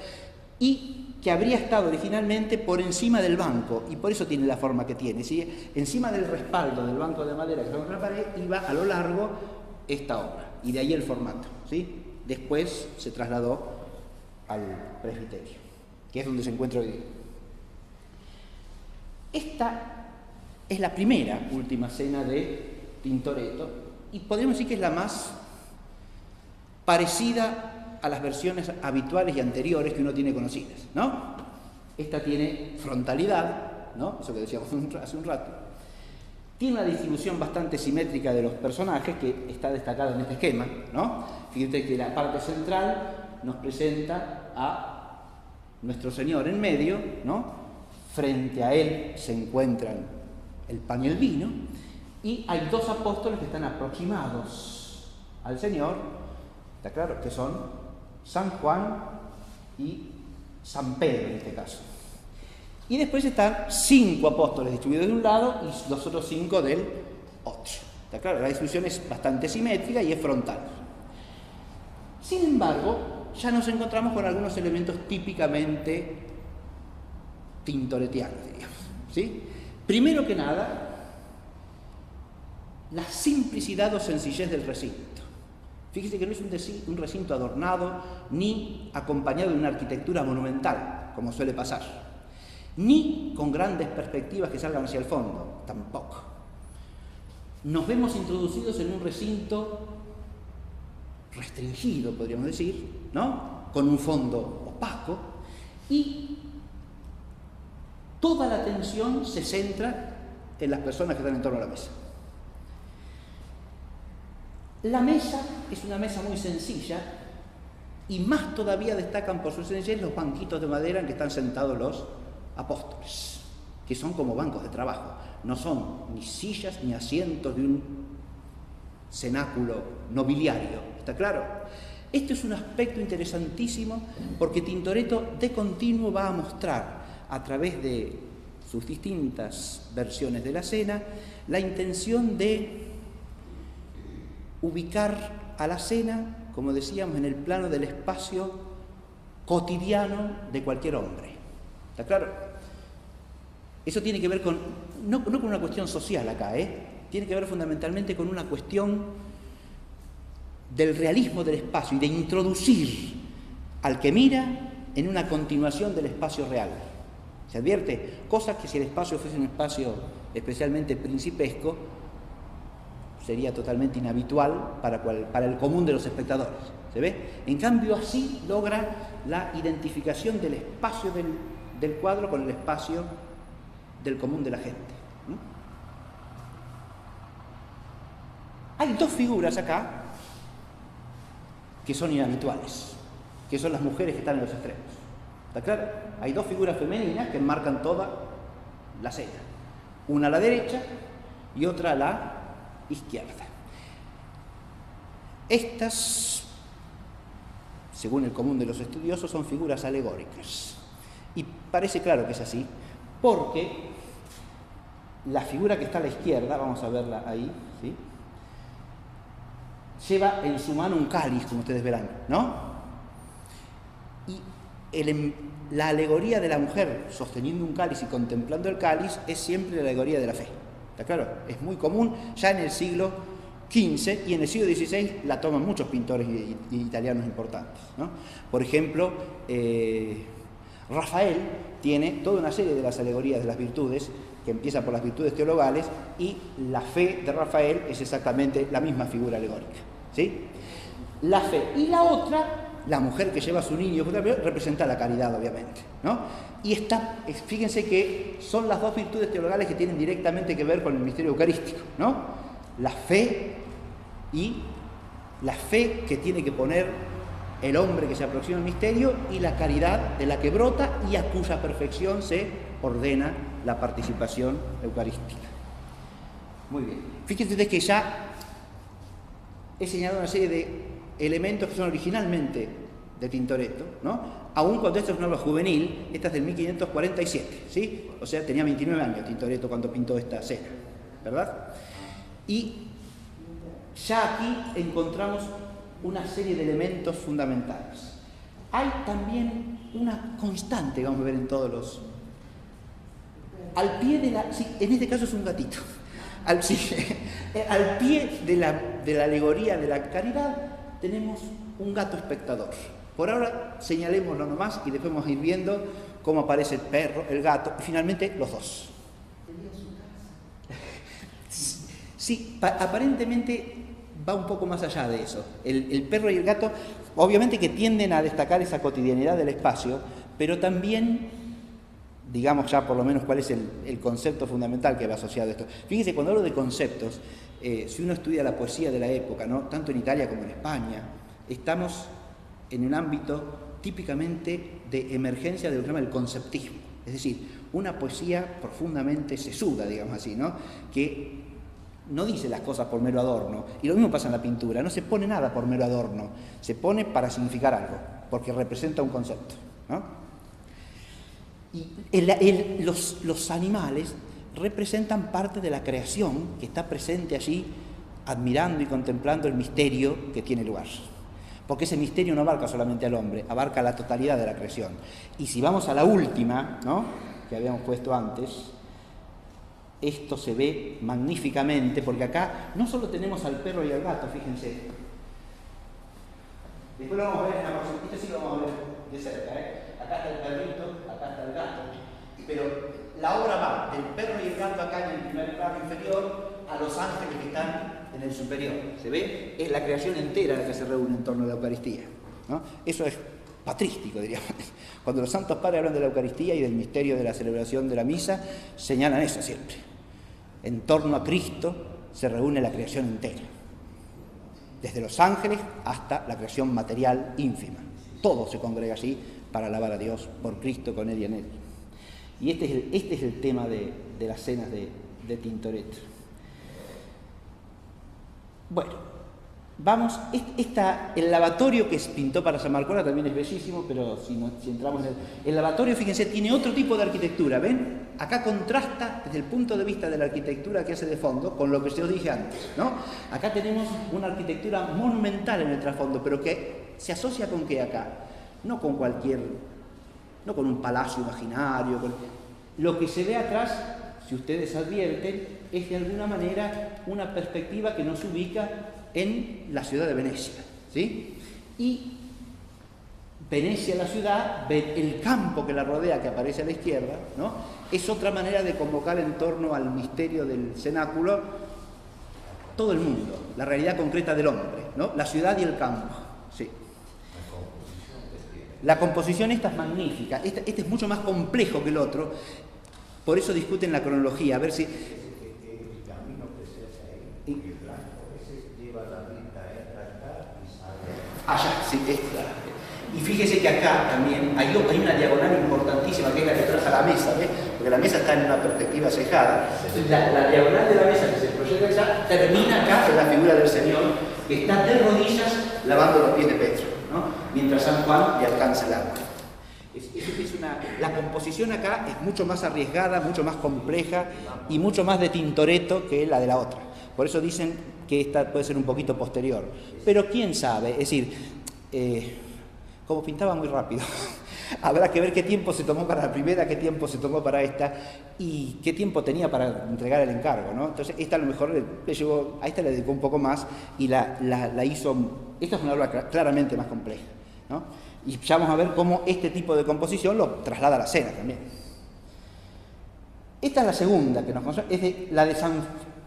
Speaker 2: Y que habría estado originalmente por encima del banco, y por eso tiene la forma que tiene, ¿sí? Encima del respaldo del banco de madera que está contra la pared iba a lo largo esta obra, y de ahí el formato, ¿sí? Después se trasladó al presbiterio, que es donde se encuentra hoy día. Esta es la primera última cena de Tintoretto, y podríamos decir que es la más parecida a las versiones habituales y anteriores que uno tiene conocidas, ¿no? Esta tiene frontalidad, ¿no? Eso que decíamos hace un rato. Tiene una distribución bastante simétrica de los personajes que está destacada en este esquema, ¿no? Fíjate que la parte central nos presenta a nuestro Señor en medio, ¿no? Frente a él se encuentran el pan y el vino, y hay dos apóstoles que están aproximados al Señor, está claro, que son San Juan y San Pedro en este caso. Y después están 5 apóstoles distribuidos de un lado y los otros 5 del otro. Está claro, la distribución es bastante simétrica y es frontal. Sin embargo, ya nos encontramos con algunos elementos típicamente tintoretianos, digamos, ¿sí? Primero que nada, la simplicidad o sencillez del recinto. Fíjese que no es un recinto adornado ni acompañado de una arquitectura monumental, como suele pasar, ni con grandes perspectivas que salgan hacia el fondo, tampoco. Nos vemos introducidos en un recinto restringido, podríamos decir, ¿no? Con un fondo opaco, y toda la atención se centra en las personas que están en torno a la mesa. La mesa es una mesa muy sencilla, y más todavía destacan por su sencillez los banquitos de madera en que están sentados los apóstoles, que son como bancos de trabajo, no son ni sillas ni asientos de un cenáculo nobiliario, ¿está claro? Este es un aspecto interesantísimo porque Tintoretto de continuo va a mostrar a través de sus distintas versiones de la cena la intención de ubicar a la cena, como decíamos, en el plano del espacio cotidiano de cualquier hombre. ¿Está claro? Eso tiene que ver con, no con una cuestión social acá, tiene que ver fundamentalmente con una cuestión del realismo del espacio y de introducir al que mira en una continuación del espacio real. ¿Se advierte? Cosas que si el espacio fuese un espacio especialmente principesco, sería totalmente inhabitual para el común de los espectadores. ¿Se ve? En cambio, así logra la identificación del espacio del cuadro con el espacio del común de la gente. Hay dos figuras acá que son inhabituales, que son las mujeres que están en los extremos. ¿Está claro? Hay dos figuras femeninas que enmarcan toda la cena. Una a la derecha y otra a la izquierda. Estas, según el común de los estudiosos, son figuras alegóricas. Y parece claro que es así, porque la figura que está a la izquierda, vamos a verla ahí, ¿sí? Lleva en su mano un cáliz, como ustedes verán, ¿no? Y la alegoría de la mujer sosteniendo un cáliz y contemplando el cáliz es siempre la alegoría de la fe. ¿Está claro? Es muy común ya en el siglo XV, y en el siglo XVI la toman muchos pintores italianos importantes, ¿no? Por ejemplo, Rafael tiene toda una serie de las alegorías de las virtudes, que empieza por las virtudes teologales, y la fe de Rafael es exactamente la misma figura alegórica, ¿sí? La fe. Y la otra, la mujer que lleva a su niño, representa la caridad, obviamente, ¿no? Y fíjense que son las dos virtudes teologales que tienen directamente que ver con el misterio eucarístico, ¿no? La fe, y la fe que tiene que poner el hombre que se aproxima al misterio, y la caridad de la que brota y a cuya perfección se ordena la participación eucarística. Muy bien. Fíjense que ya he señalado una serie de elementos que son originalmente de Tintoretto, ¿no? Aún cuando esta es una obra juvenil, esta es del 1547, ¿sí? O sea, tenía 29 años Tintoretto cuando pintó esta cena, ¿verdad? Y ya aquí encontramos una serie de elementos fundamentales. Hay también una constante, vamos a ver en todos los... Al pie de la... Sí, en este caso es un gatito. Al pie de la alegoría de la caridad tenemos un gato espectador. Por ahora señalémoslo nomás y después vamos a ir viendo cómo aparece el perro, el gato y finalmente los dos. Sí, aparentemente va un poco más allá de eso. El perro y el gato obviamente que tienden a destacar esa cotidianidad del espacio, pero también, digamos ya por lo menos cuál es el concepto fundamental que va asociado a esto. Fíjense, cuando hablo de conceptos, si uno estudia la poesía de la época, ¿no?, tanto en Italia como en España, estamos en un ámbito típicamente de emergencia de lo que se llama el conceptismo, es decir, una poesía profundamente sesuda, digamos así, ¿no?, que no dice las cosas por mero adorno, y lo mismo pasa en la pintura, no se pone nada por mero adorno, se pone para significar algo, porque representa un concepto, ¿no? Y los animales representan parte de la creación que está presente allí, admirando y contemplando el misterio que tiene lugar. Porque ese misterio no abarca solamente al hombre, abarca la totalidad de la creación. Y si vamos a la última, ¿no?, que habíamos puesto antes, esto se ve magníficamente, porque acá no solo tenemos al perro y al gato, fíjense. Después lo vamos a ver en la próxima, esto sí lo vamos a ver de cerca, ¿eh? Acá está el perrito, acá está el gato, pero la obra va del perro y el gato acá en el primer plano inferior a los ángeles que están en el superior. ¿Se ve? Es la creación entera la que se reúne en torno a la Eucaristía, ¿no? Eso es patrístico, diríamos. Cuando los santos padres hablan de la Eucaristía y del misterio de la celebración de la misa, señalan eso siempre. En torno a Cristo se reúne la creación entera, desde los ángeles hasta la creación material ínfima. Todo se congrega allí para alabar a Dios por Cristo, con Él y en Él. Y este es el tema de las cenas de Tintoretto. Bueno, vamos, el lavatorio que pintó para San Marcona también es bellísimo, pero si entramos en el lavatorio, fíjense, tiene otro tipo de arquitectura, ¿ven? Acá contrasta desde el punto de vista de la arquitectura que hace de fondo con lo que yo dije antes, ¿no? Acá tenemos una arquitectura monumental en el trasfondo, pero que se asocia con ¿qué acá? No con un palacio imaginario, lo que se ve atrás, si ustedes advierten, es de alguna manera una perspectiva que nos ubica en la ciudad de Venecia, ¿sí? Y Venecia, la ciudad, el campo que la rodea, que aparece a la izquierda, ¿no?, es otra manera de convocar en torno al misterio del cenáculo todo el mundo, la realidad concreta del hombre, ¿no?, la ciudad y el campo, sí. La composición esta es magnífica, este es mucho más complejo que el otro, por eso discuten la cronología, a ver si...
Speaker 3: El camino que se hace ahí, el blanco ese lleva la vista acá y sale.
Speaker 2: Allá, sí, y fíjese que acá también hay una diagonal importantísima que es la que traza la mesa, ¿ves? Porque la mesa está en una perspectiva cejada. Entonces la diagonal de la mesa que se proyecta allá termina acá en la figura del Señor que está de rodillas lavando los pies de Pedro, ¿no?, mientras San Juan le alcanza el agua. La composición acá es mucho más arriesgada, mucho más compleja y mucho más de Tintoretto que la de la otra. Por eso dicen que esta puede ser un poquito posterior. Pero quién sabe, es decir, como pintaba muy rápido, habrá que ver qué tiempo se tomó para la primera, qué tiempo se tomó para esta y qué tiempo tenía para entregar el encargo, ¿no? Entonces esta a lo mejor le llevó, a esta le dedicó un poco más y la hizo. Esta es una obra claramente más compleja, ¿no? Y ya vamos a ver cómo este tipo de composición lo traslada a la cena también. Esta es la segunda que nos conocemos, es de la de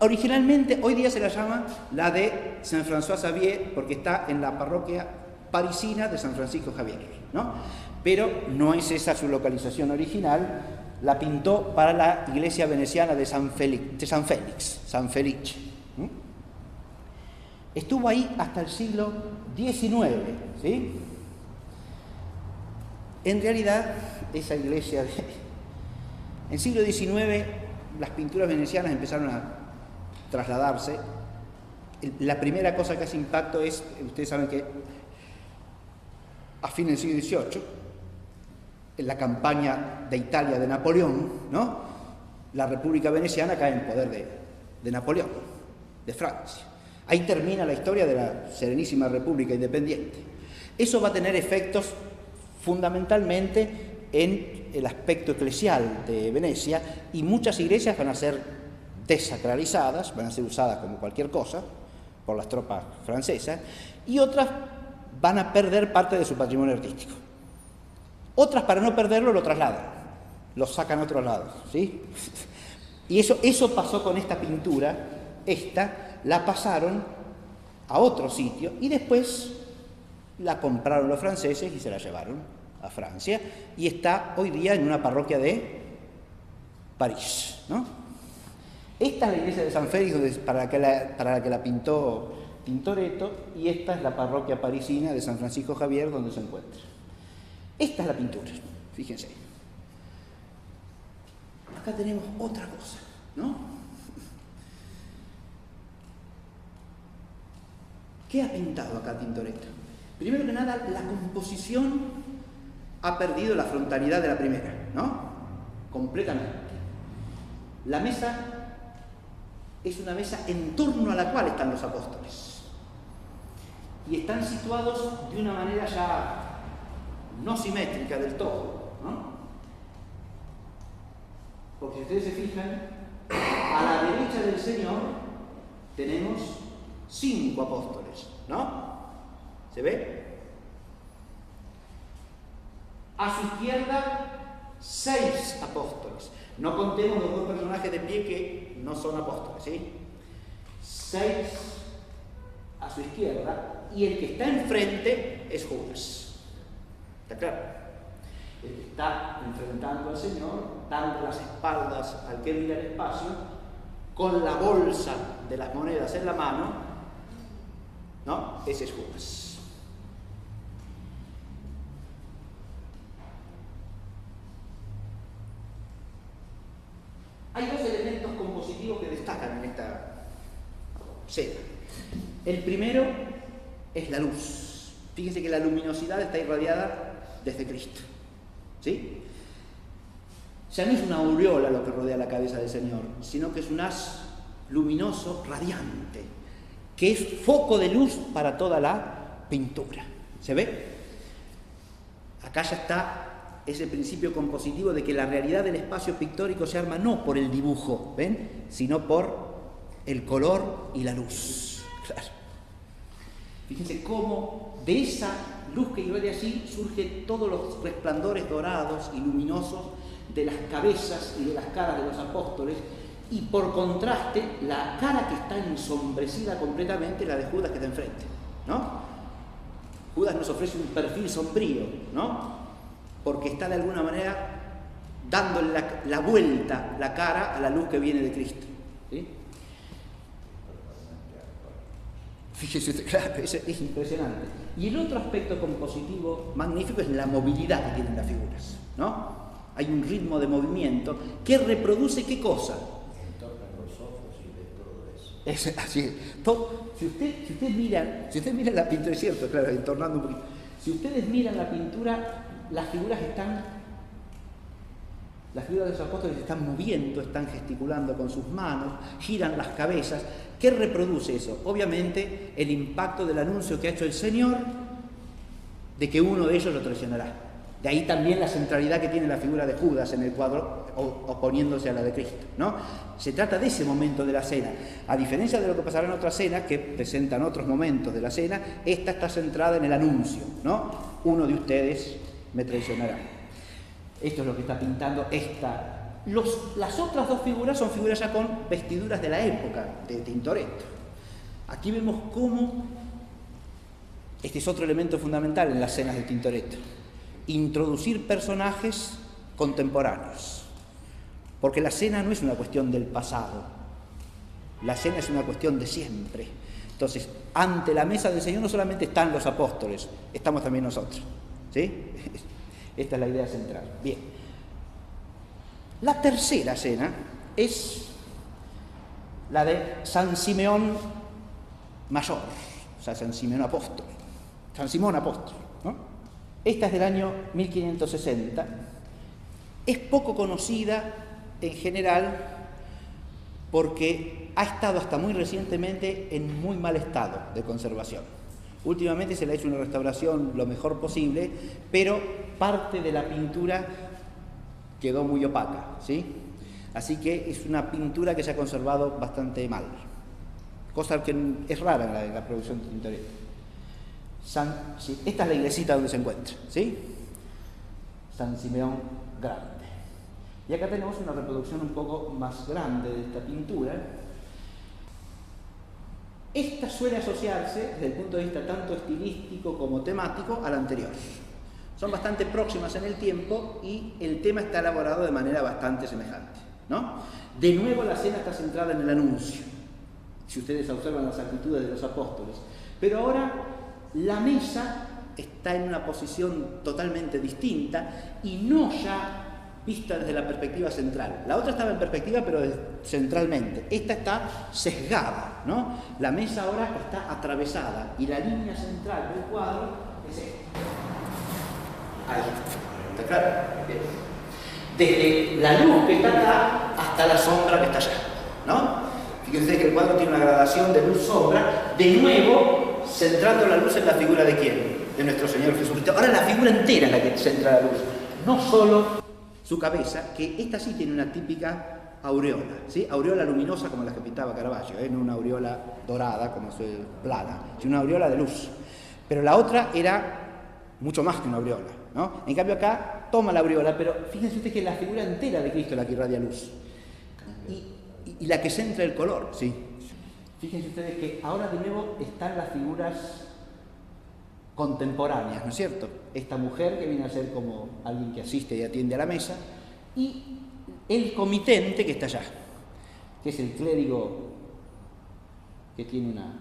Speaker 2: originalmente, hoy día se la llama la de Saint-François Xavier, porque está en la parroquia parisina de San Francisco Javier, ¿no? Pero no es esa su localización original, la pintó para la iglesia veneciana de San Felice. Estuvo ahí hasta el siglo XIX, ¿sí? En realidad, esa iglesia, en el siglo XIX, las pinturas venecianas empezaron a trasladarse. La primera cosa que hace impacto es, ustedes saben que a fines del siglo XVIII, en la campaña de Italia de Napoleón, ¿no?, la República Veneciana cae en poder de Napoleón, de Francia. Ahí termina la historia de la Serenísima República Independiente. Eso va a tener efectos fundamentalmente en el aspecto eclesial de Venecia, y muchas iglesias van a ser desacralizadas, van a ser usadas como cualquier cosa por las tropas francesas, y otras van a perder parte de su patrimonio artístico. Otras, para no perderlo, lo trasladan, lo sacan a otros lados, ¿sí? Y eso pasó con esta pintura. Esta la pasaron a otro sitio y después la compraron los franceses y se la llevaron a Francia, y está hoy día en una parroquia de París, ¿no? Esta es la iglesia de San Félix para la que la pintó Tintoretto, y esta es la parroquia parisina de San Francisco Javier, donde se encuentra. Esta es la pintura, fíjense. Acá tenemos otra cosa, ¿no? ¿Qué ha pintado acá Tintoretto? Primero que nada, la composición ha perdido la frontalidad de la primera, ¿no? Completamente. La mesa es una mesa en torno a la cual están los apóstoles. Y están situados de una manera ya no simétrica del todo, ¿no? Porque si ustedes se fijan, a la derecha del Señor tenemos 5 apóstoles, ¿no? ¿Se ve? A su izquierda, 6 apóstoles. No contemos los 2 personajes de pie que no son apóstoles, ¿sí? 6 a su izquierda, y el que está enfrente es Judas. ¿Está claro? El que está enfrentando al Señor, dando las espaldas al que mira el espacio, con la bolsa de las monedas en la mano, ¿no? Ese es Judas. Hay 2 elementos compositivos que destacan en esta escena. El primero es la luz. Fíjense que la luminosidad está irradiada desde Cristo, ¿sí? Ya no es una aureola lo que rodea la cabeza del Señor, sino que es un haz luminoso, radiante, que es foco de luz para toda la pintura. ¿Se ve? Acá ya está ese principio compositivo de que la realidad del espacio pictórico se arma no por el dibujo, ¿ven?, sino por el color y la luz. Claro. Fíjense cómo de esa luz que irradia así surgen todos los resplandores dorados y luminosos de las cabezas y de las caras de los apóstoles, y por contraste la cara que está ensombrecida completamente, la de Judas, que está enfrente, ¿no? Judas nos ofrece un perfil sombrío, ¿no? Porque está de alguna manera dándole la vuelta, la cara, a la luz que viene de Cristo, ¿sí? Fíjese, claro, es impresionante. Y el otro aspecto compositivo magnífico es la movilidad que tienen las figuras, ¿no? Hay un ritmo de movimiento que reproduce ¿qué cosa?
Speaker 3: Entornan los ojos y ve todo eso.
Speaker 2: Es así. Si ustedes miran la pintura, es cierto, claro, entornando un poquito. Si ustedes miran la pintura, las figuras de los apóstoles están moviendo, están gesticulando con sus manos, giran las cabezas. ¿Qué reproduce eso? Obviamente el impacto del anuncio que ha hecho el Señor de que uno de ellos lo traicionará. De ahí también la centralidad que tiene la figura de Judas en el cuadro, oponiéndose a la de Cristo, ¿no? Se trata de ese momento de la cena. A diferencia de lo que pasará en otras cenas, que presentan otros momentos de la cena, esta está centrada en el anuncio, ¿no? Uno de ustedes me traicionará. Esto es lo que está pintando esta. Las otras 2 figuras son figuras ya con vestiduras de la época de Tintoretto. Aquí vemos cómo este es otro elemento fundamental en las cenas de Tintoretto: introducir personajes contemporáneos, porque la cena no es una cuestión del pasado, la cena es una cuestión de siempre. Entonces, ante la mesa del Señor no solamente están los apóstoles, estamos también nosotros, ¿sí? Esta es la idea central. Bien. La tercera cena es la de San Simeón Mayor, o sea, San Simón Apóstol, ¿no? Esta es del año 1560. Es poco conocida en general porque ha estado hasta muy recientemente en muy mal estado de conservación. Últimamente se le ha hecho una restauración lo mejor posible, pero parte de la pintura quedó muy opaca, ¿sí? Así que es una pintura que se ha conservado bastante mal, cosa que es rara en la producción de Tintoretto. Sí, esta es la iglesita donde se encuentra, ¿sí? San Simeón Grande. Y acá tenemos una reproducción un poco más grande de esta pintura. Esta suele asociarse, desde el punto de vista tanto estilístico como temático, a la anterior. Son bastante próximas en el tiempo y el tema está elaborado de manera bastante semejante, ¿no? De nuevo la escena está centrada en el anuncio, si ustedes observan las actitudes de los apóstoles. Pero ahora la mesa está en una posición totalmente distinta y no ya vista desde la perspectiva central. La otra estaba en perspectiva, pero centralmente. Esta está sesgada, ¿no? La mesa ahora está atravesada y la línea central del cuadro es esta. Ahí. ¿Está claro? Bien. Desde la luz que está acá hasta la sombra que está allá, ¿no? Fíjense que el cuadro tiene una gradación de luz-sombra, de nuevo centrando la luz en la figura de quién, de nuestro Señor Jesucristo. Ahora la figura entera es la que centra la luz, no solo su cabeza, que esta sí tiene una típica aureola, ¿sí? Aureola luminosa como la que pintaba Caravaggio, no una aureola dorada como se plana, sino una aureola de luz. Pero la otra era mucho más que una aureola, ¿no? En cambio acá toma la aureola, pero fíjense ustedes que es la figura entera de Cristo la que irradia luz. Y la que centra el color, ¿sí? Fíjense ustedes que ahora de nuevo están las figuras contemporáneas, ¿no es cierto? Esta mujer que viene a ser como alguien que asiste y atiende a la mesa, y el comitente que está allá, que es el clérigo que tiene una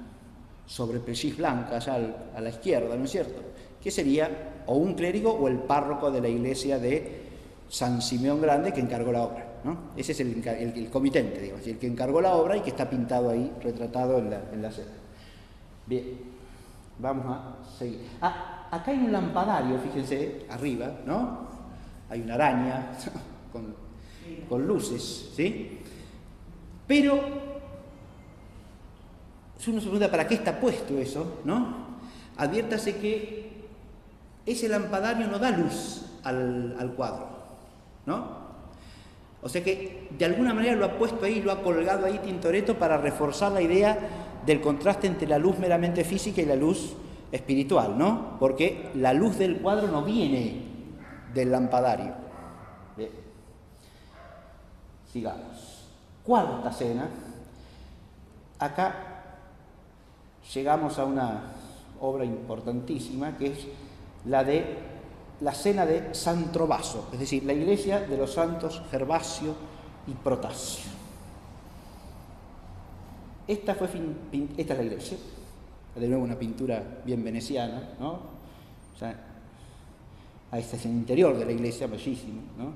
Speaker 2: sobreprecis blanca allá a la izquierda, ¿no es cierto? Que sería o un clérigo o el párroco de la iglesia de San Simeón Grande que encargó la obra, ¿no? Ese es el comitente, digamos, el que encargó la obra y que está pintado ahí, retratado en la escena. Bien. Vamos a seguir. Acá hay un lampadario, fíjense, arriba, ¿no? Hay una araña con luces, ¿sí? Pero si uno se pregunta ¿para qué está puesto eso?, ¿no? Adviértase que ese lampadario no da luz al cuadro, ¿no? O sea que de alguna manera lo ha puesto ahí, lo ha colgado ahí Tintoretto para reforzar la idea del contraste entre la luz meramente física y la luz espiritual, ¿no? Porque la luz del cuadro no viene del lampadario. Bien. Sigamos. Cuarta cena. Acá llegamos a una obra importantísima que es la cena de San Trovaso, es decir, la iglesia de los santos Gervasio y Protasio. Esta es la iglesia, de nuevo una pintura bien veneciana, ¿no? O sea, este es el interior de la iglesia, bellísimo, ¿no?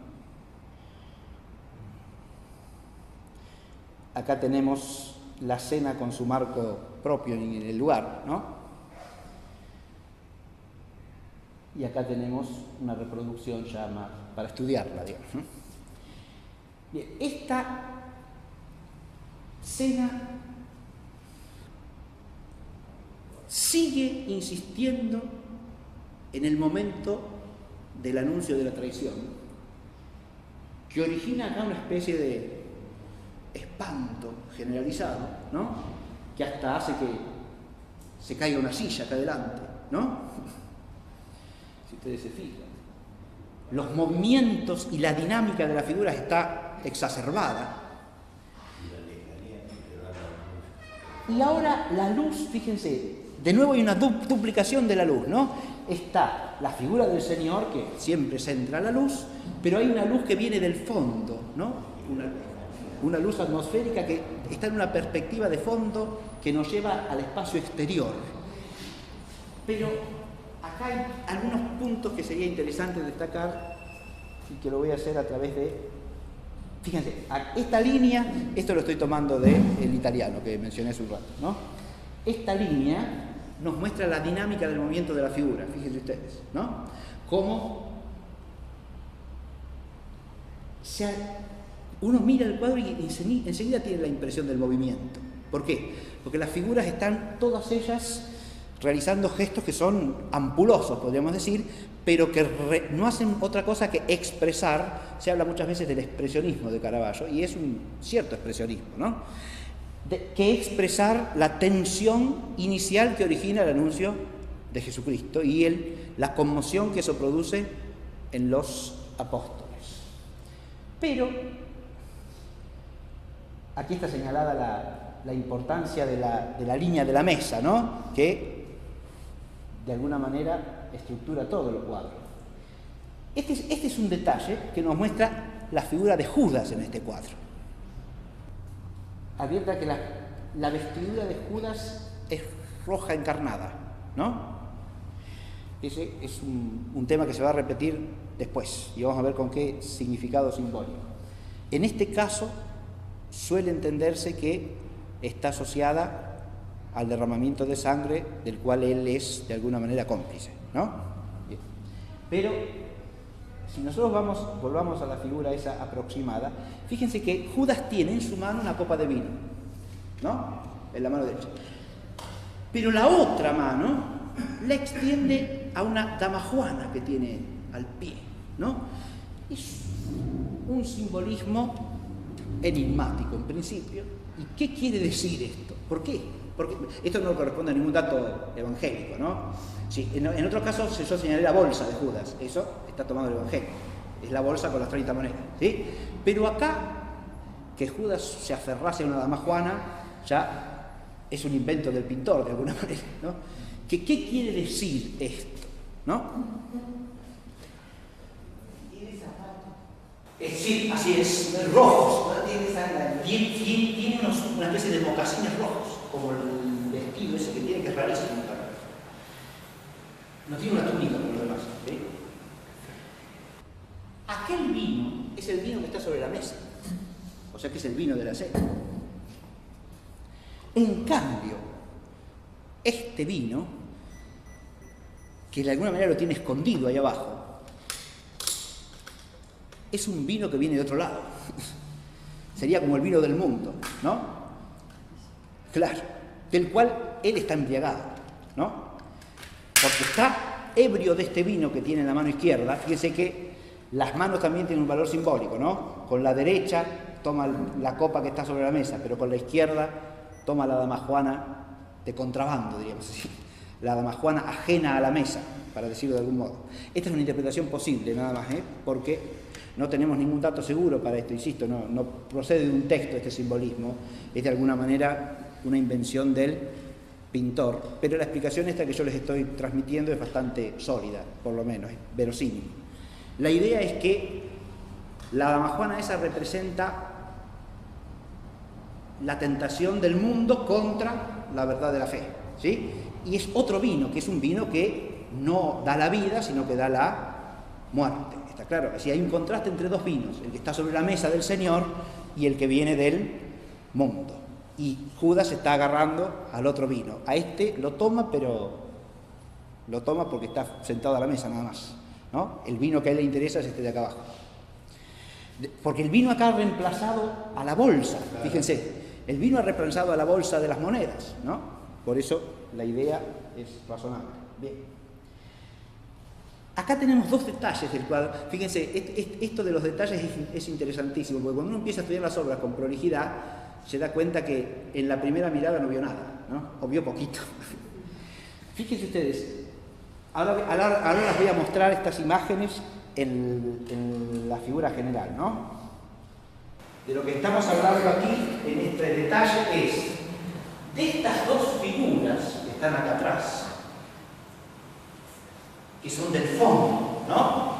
Speaker 2: Acá tenemos la cena con su marco propio en el lugar, ¿no? Y acá tenemos una reproducción ya más para estudiarla, digamos, ¿no? Bien, esta cena sigue insistiendo en el momento del anuncio de la traición, que origina acá una especie de espanto generalizado, ¿no? Que hasta hace que se caiga una silla acá adelante, ¿no? Si ustedes se fijan, los movimientos y la dinámica de la figura está exacerbada. Y ahora la luz, fíjense, de nuevo hay una duplicación de la luz, ¿no? Está la figura del Señor, que siempre centra la luz, pero hay una luz que viene del fondo, ¿no? Una luz atmosférica que está en una perspectiva de fondo que nos lleva al espacio exterior. Pero acá hay algunos puntos que sería interesante destacar y que lo voy a hacer a través de... Fíjense, esta línea, esto lo estoy tomando del italiano que mencioné hace un rato, ¿no? Esta línea nos muestra la dinámica del movimiento de la figura, fíjense ustedes, uno mira el cuadro y enseguida tiene la impresión del movimiento. ¿Por qué? Porque las figuras están todas ellas realizando gestos que son ampulosos, podríamos decir, pero que no hacen otra cosa que expresar. Se habla muchas veces del expresionismo de Caravaggio, y es un cierto expresionismo, ¿no? Que expresar la tensión inicial que origina el anuncio de Jesucristo y la conmoción que eso produce en los apóstoles. Pero aquí está señalada la importancia de la línea de la mesa, ¿no? Que de alguna manera estructura todo el cuadro. Este es un detalle que nos muestra la figura de Judas en este cuadro. Advierta que la vestidura de Judas es roja encarnada, ¿no? Ese es un tema que se va a repetir después y vamos a ver con qué significado simbólico. En este caso suele entenderse que está asociada al derramamiento de sangre del cual él es de alguna manera cómplice, ¿no? Bien. Pero si nosotros volvamos a la figura esa aproximada, fíjense que Judas tiene en su mano una copa de vino, ¿no? En la mano derecha. Pero la otra mano la extiende a una damajuana que tiene al pie, ¿no? Es un simbolismo enigmático en principio. ¿Y qué quiere decir esto? ¿Por qué? Porque esto no corresponde a ningún dato evangélico, ¿no? Sí, en otros casos yo señalé la bolsa de Judas, eso está tomado del Evangelio, es la bolsa con las 30 monedas, ¿sí? Pero acá, que Judas se aferrase a una damajuana, ya es un invento del pintor de alguna manera, ¿no? ¿Qué quiere decir esto? ¿No?
Speaker 4: Tiene zapatos.
Speaker 2: Sí, así es, rojos, ¿no? Tiene una especie de mocasines rojos, como el vestido ese que tiene, que es rarísimo. No tiene una túnica por lo demás, ¿sí? Aquel vino es el vino que está sobre la mesa, o sea que es el vino de la cena. En cambio, este vino, que de alguna manera lo tiene escondido ahí abajo, es un vino que viene de otro lado. Sería como el vino del mundo, ¿no? Claro, del cual él está embriagado, ¿no? Porque está ebrio de este vino que tiene en la mano izquierda. Fíjense que las manos también tienen un valor simbólico, ¿no? Con la derecha toma la copa que está sobre la mesa, pero con la izquierda toma la damajuana de contrabando, diríamos así. La damajuana ajena a la mesa, para decirlo de algún modo. Esta es una interpretación posible, nada más, porque no tenemos ningún dato seguro para esto, insisto, no procede de un texto este simbolismo, es de alguna manera una invención del pintor, pero la explicación esta que yo les estoy transmitiendo es bastante sólida, por lo menos, es verosímil. La idea es que la damajuana esa representa la tentación del mundo contra la verdad de la fe, ¿sí? Y es otro vino, que es un vino que no da la vida, sino que da la muerte. Está claro, así hay un contraste entre dos vinos, el que está sobre la mesa del Señor y el que viene del mundo. Y Judas se está agarrando al otro vino. A este lo toma, pero lo toma porque está sentado a la mesa nada más, ¿no? El vino que a él le interesa es este de acá abajo. Porque el vino acá ha reemplazado a la bolsa, fíjense, el vino ha reemplazado a la bolsa de las monedas, ¿no? Por eso la idea es razonable. Bien. Acá tenemos dos detalles del cuadro. Fíjense, esto de los detalles es interesantísimo, porque cuando uno empieza a estudiar las obras con prolijidad, se da cuenta que en la primera mirada no vio nada, ¿no? O vio poquito. Fíjense ustedes, ahora les voy a mostrar estas imágenes en la figura general, ¿no? De lo que estamos hablando aquí en este detalle es de estas dos figuras que están acá atrás, que son del fondo, ¿no?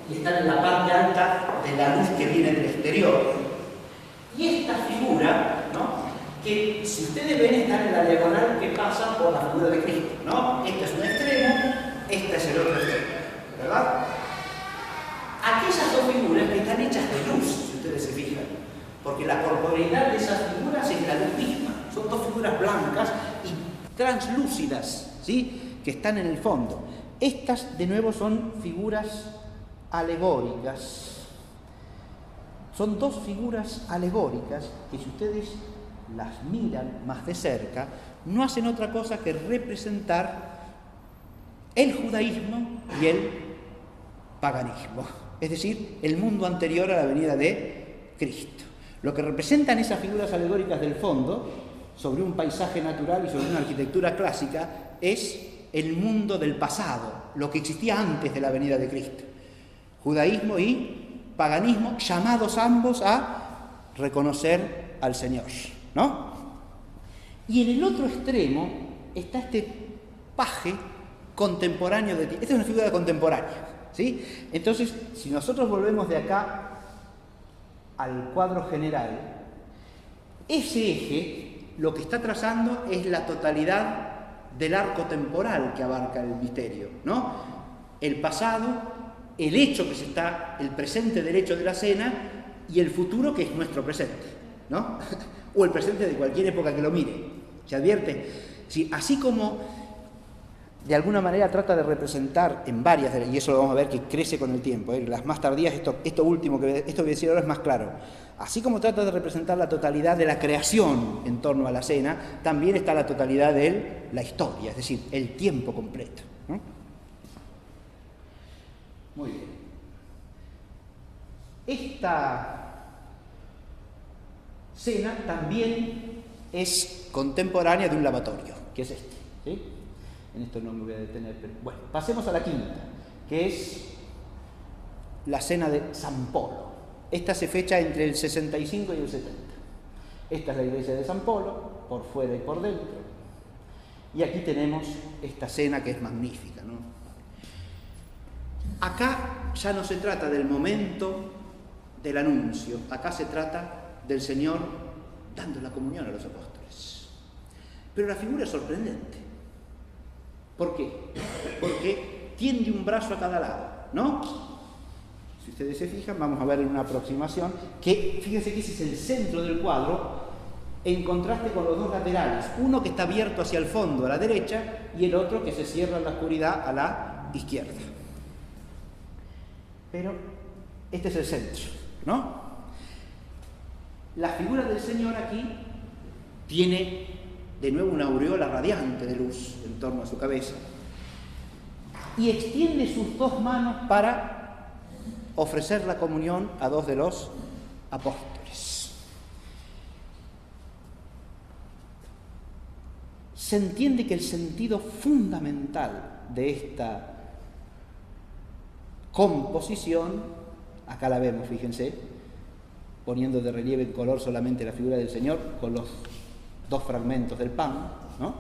Speaker 2: Y están en la parte alta de la luz que viene del exterior. Y esta figura, ¿no? Que si ustedes ven están en la diagonal que pasa por la figura de Cristo, ¿no? Este es un extremo, este es el otro extremo, ¿verdad? Aquellas dos figuras que están hechas de luz, si ustedes se fijan, porque la corporeidad de esas figuras es la luz misma, son dos figuras blancas y translúcidas, ¿sí? Que están en el fondo. Estas, de nuevo, son figuras alegóricas. son dos figuras alegóricas que, si ustedes las miran más de cerca, no hacen otra cosa que representar el judaísmo y el paganismo, es decir, el mundo anterior a la venida de Cristo. Lo que representan esas figuras alegóricas del fondo, sobre un paisaje natural y sobre una arquitectura clásica, es el mundo del pasado, lo que existía antes de la venida de Cristo. Judaísmo y paganismo, llamados ambos a reconocer al Señor, ¿no? Y en el otro extremo está este paje contemporáneo de ti. Esta es una figura contemporánea, ¿sí? Entonces, si nosotros volvemos de acá al cuadro general, ese eje lo que está trazando es la totalidad del arco temporal que abarca el misterio, ¿no? El pasado, el hecho que el presente del hecho de la cena, y el futuro que es nuestro presente, ¿no? O el presente de cualquier época que lo mire. ¿Se advierte? Sí, así como de alguna manera trata de representar en varias, y eso lo vamos a ver que crece con el tiempo, las más tardías, esto último esto que voy a decir ahora es más claro. Así como trata de representar la totalidad de la creación en torno a la cena, también está la totalidad de la historia, es decir, el tiempo completo, ¿no? Muy bien. Esta cena también es contemporánea de un lavatorio, que es este, ¿sí? En esto no me voy a detener, pero bueno, pasemos a la quinta, que es la cena de San Polo. Esta se fecha entre el 65 y el 70. Esta es la iglesia de San Polo, por fuera y por dentro. Y aquí tenemos esta cena que es magnífica, ¿no? Acá ya no se trata del momento del anuncio, acá se trata del Señor dando la comunión a los apóstoles. Pero la figura es sorprendente. ¿Por qué? Porque tiende un brazo a cada lado, ¿no? Si ustedes se fijan, vamos a ver en una aproximación que, fíjense que ese es el centro del cuadro, en contraste con los dos laterales, uno que está abierto hacia el fondo a la derecha y el otro que se cierra en la oscuridad a la izquierda. Pero este es el centro, ¿no? La figura del Señor aquí tiene de nuevo una aureola radiante de luz en torno a su cabeza y extiende sus dos manos para ofrecer la comunión a dos de los apóstoles. Se entiende que el sentido fundamental de esta composición, acá la vemos, fíjense, poniendo de relieve en color solamente la figura del Señor con los dos fragmentos del pan, ¿no?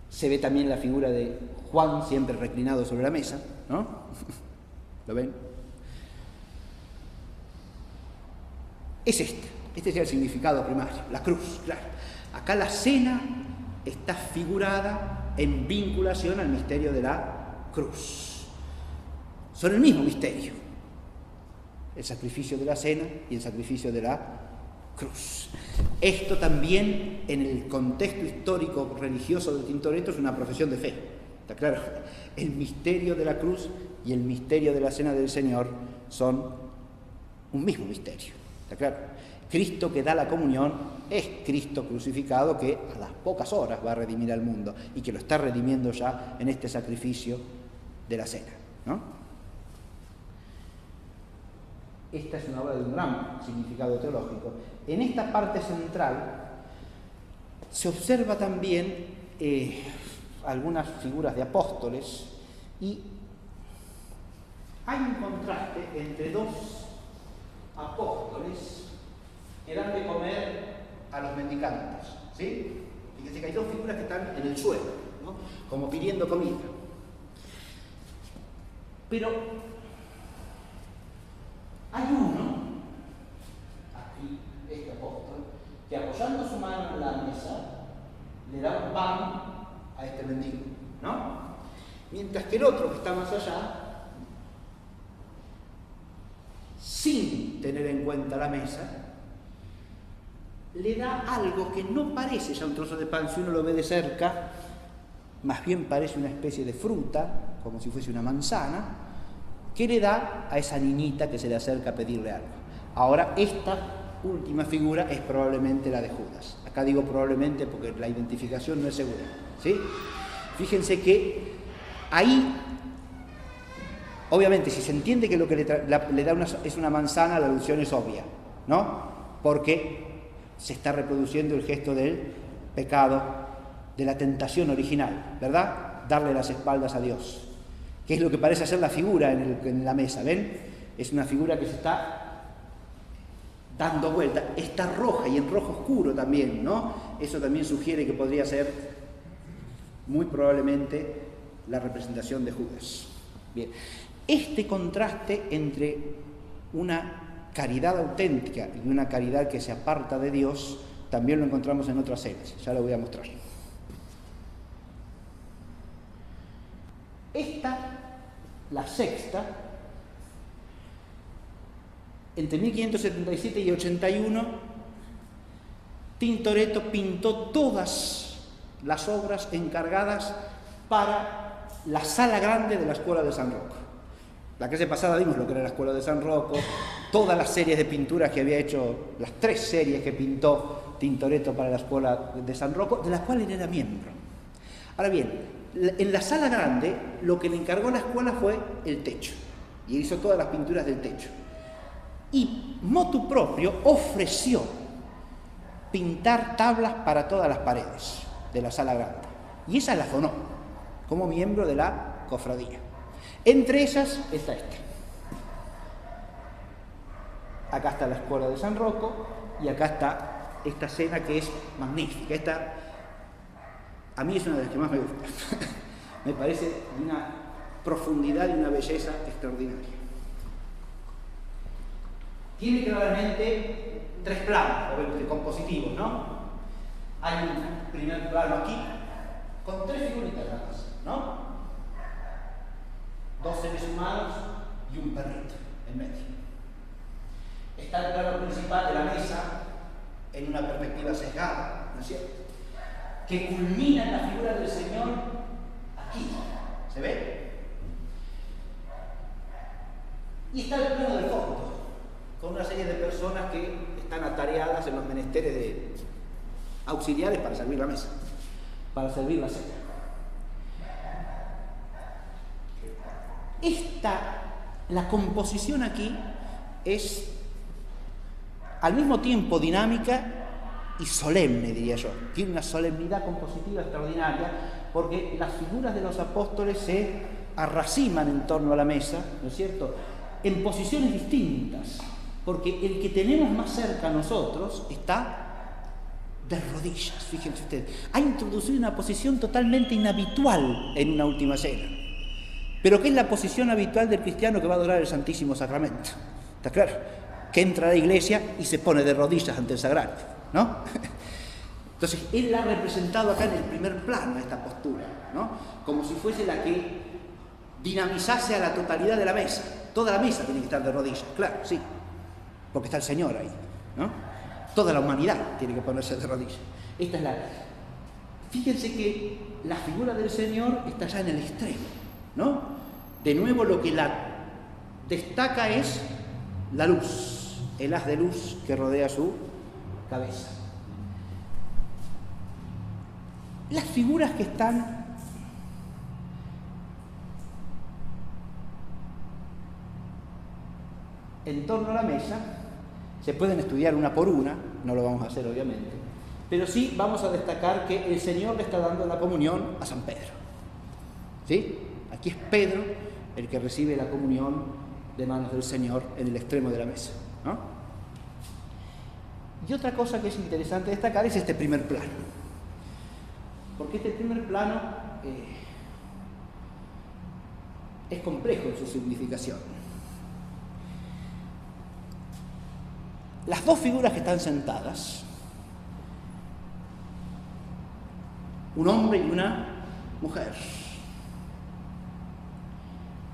Speaker 2: Se ve también la figura de Juan siempre reclinado sobre la mesa, ¿no? ¿Lo ven? Es este es el significado primario, la cruz, claro. Acá la cena está figurada en vinculación al misterio de la cruz. Son el mismo misterio, el sacrificio de la cena y el sacrificio de la cruz. Esto también, en el contexto histórico religioso de Tintoretto, es una profesión de fe. ¿Está claro? El misterio de la cruz y el misterio de la cena del Señor son un mismo misterio. ¿Está claro? Cristo que da la comunión es Cristo crucificado que a las pocas horas va a redimir al mundo y que lo está redimiendo ya en este sacrificio de la cena, ¿no? Esta es una obra de un gran significado teológico. En esta parte central se observa también algunas figuras de apóstoles y hay un contraste entre dos apóstoles que dan de comer a los mendicantes, ¿sí? Fíjense que hay dos figuras que están en el suelo, ¿no? Como pidiendo comida. Pero hay uno, aquí, este apóstol, que apoyando su mano en la mesa, le da un pan a este mendigo, ¿no? Mientras que el otro que está más allá, sin tener en cuenta la mesa, le da algo que no parece ya un trozo de pan, si uno lo ve de cerca, más bien parece una especie de fruta, como si fuese una manzana, ¿Qué le da a esa niñita que se le acerca a pedirle algo? Ahora, esta última figura es probablemente la de Judas. Acá digo probablemente porque la identificación no es segura, ¿sí? Fíjense que ahí, obviamente, si se entiende que lo que le da es una manzana, la alusión es obvia, ¿no? Porque se está reproduciendo el gesto del pecado, de la tentación original, ¿verdad? Darle las espaldas a Dios, que es lo que parece ser la figura en la mesa, ¿ven? Es una figura que se está dando vuelta, está roja y en rojo oscuro también, ¿no? Eso también sugiere que podría ser muy probablemente la representación de Judas. Bien, este contraste entre una caridad auténtica y una caridad que se aparta de Dios también lo encontramos en otras escenas, ya lo voy a mostrar. Esta, la sexta, entre 1577 y 81, Tintoretto pintó todas las obras encargadas para la sala grande de la Escuela de San Rocco. La clase pasada vimos lo que era la Escuela de San Rocco, todas las series de pinturas que había hecho, las 3 series que pintó Tintoretto para la Escuela de San Rocco, de las cuales él era miembro. Ahora bien, en la sala grande lo que le encargó a la escuela fue el techo, y hizo todas las pinturas del techo. Y motu proprio ofreció pintar tablas para todas las paredes de la sala grande, y esas las donó como miembro de la cofradía. Entre ellas está esta. Acá está la Escuela de San Rocco y acá está esta escena que es magnífica. Esta a mí es una de las que más me gusta. Me parece de una profundidad y una belleza extraordinaria. Tiene claramente 3 planos compositivos, ¿no? Hay un primer plano aquí con 3 figuritas nada más, ¿no? 2 seres humanos y un perrito en medio. Está el plano principal de la mesa en una perspectiva sesgada, ¿no es cierto?, que culmina en la figura del Señor aquí, ¿se ve? Y está el plano del fondo, con una serie de personas que están atareadas en los menesteres de auxiliares para servir la mesa, para servir la cena. La composición aquí es al mismo tiempo dinámica y solemne, diría yo. Tiene una solemnidad compositiva extraordinaria porque las figuras de los apóstoles se arraciman en torno a la mesa, ¿no es cierto?, en posiciones distintas, porque el que tenemos más cerca a nosotros está de rodillas, fíjense ustedes. Ha introducido una posición totalmente inhabitual en una última cena, pero que es la posición habitual del cristiano que va a adorar el Santísimo Sacramento. ¿Está claro? Que entra a la iglesia y se pone de rodillas ante el sagrario, ¿no? Entonces, él ha representado acá en el primer plano esta postura, ¿no? Como si fuese la que dinamizase a la totalidad de la mesa. Toda la mesa tiene que estar de rodillas, claro, sí, porque está el Señor ahí, ¿no? Toda la humanidad tiene que ponerse de rodillas. Esta es la... Fíjense que la figura del Señor está ya en el extremo, ¿no? De nuevo lo que la destaca es la luz, el haz de luz que rodea su cabeza. Las figuras que están en torno a la mesa se pueden estudiar una por una, no lo vamos a hacer obviamente, pero sí vamos a destacar que el Señor le está dando la comunión a San Pedro, ¿sí? Aquí es Pedro el que recibe la comunión de manos del Señor en el extremo de la mesa, ¿no? Y otra cosa que es interesante destacar es este primer plano, porque este primer plano es complejo en su significación. Las 2 figuras que están sentadas, un hombre y una mujer,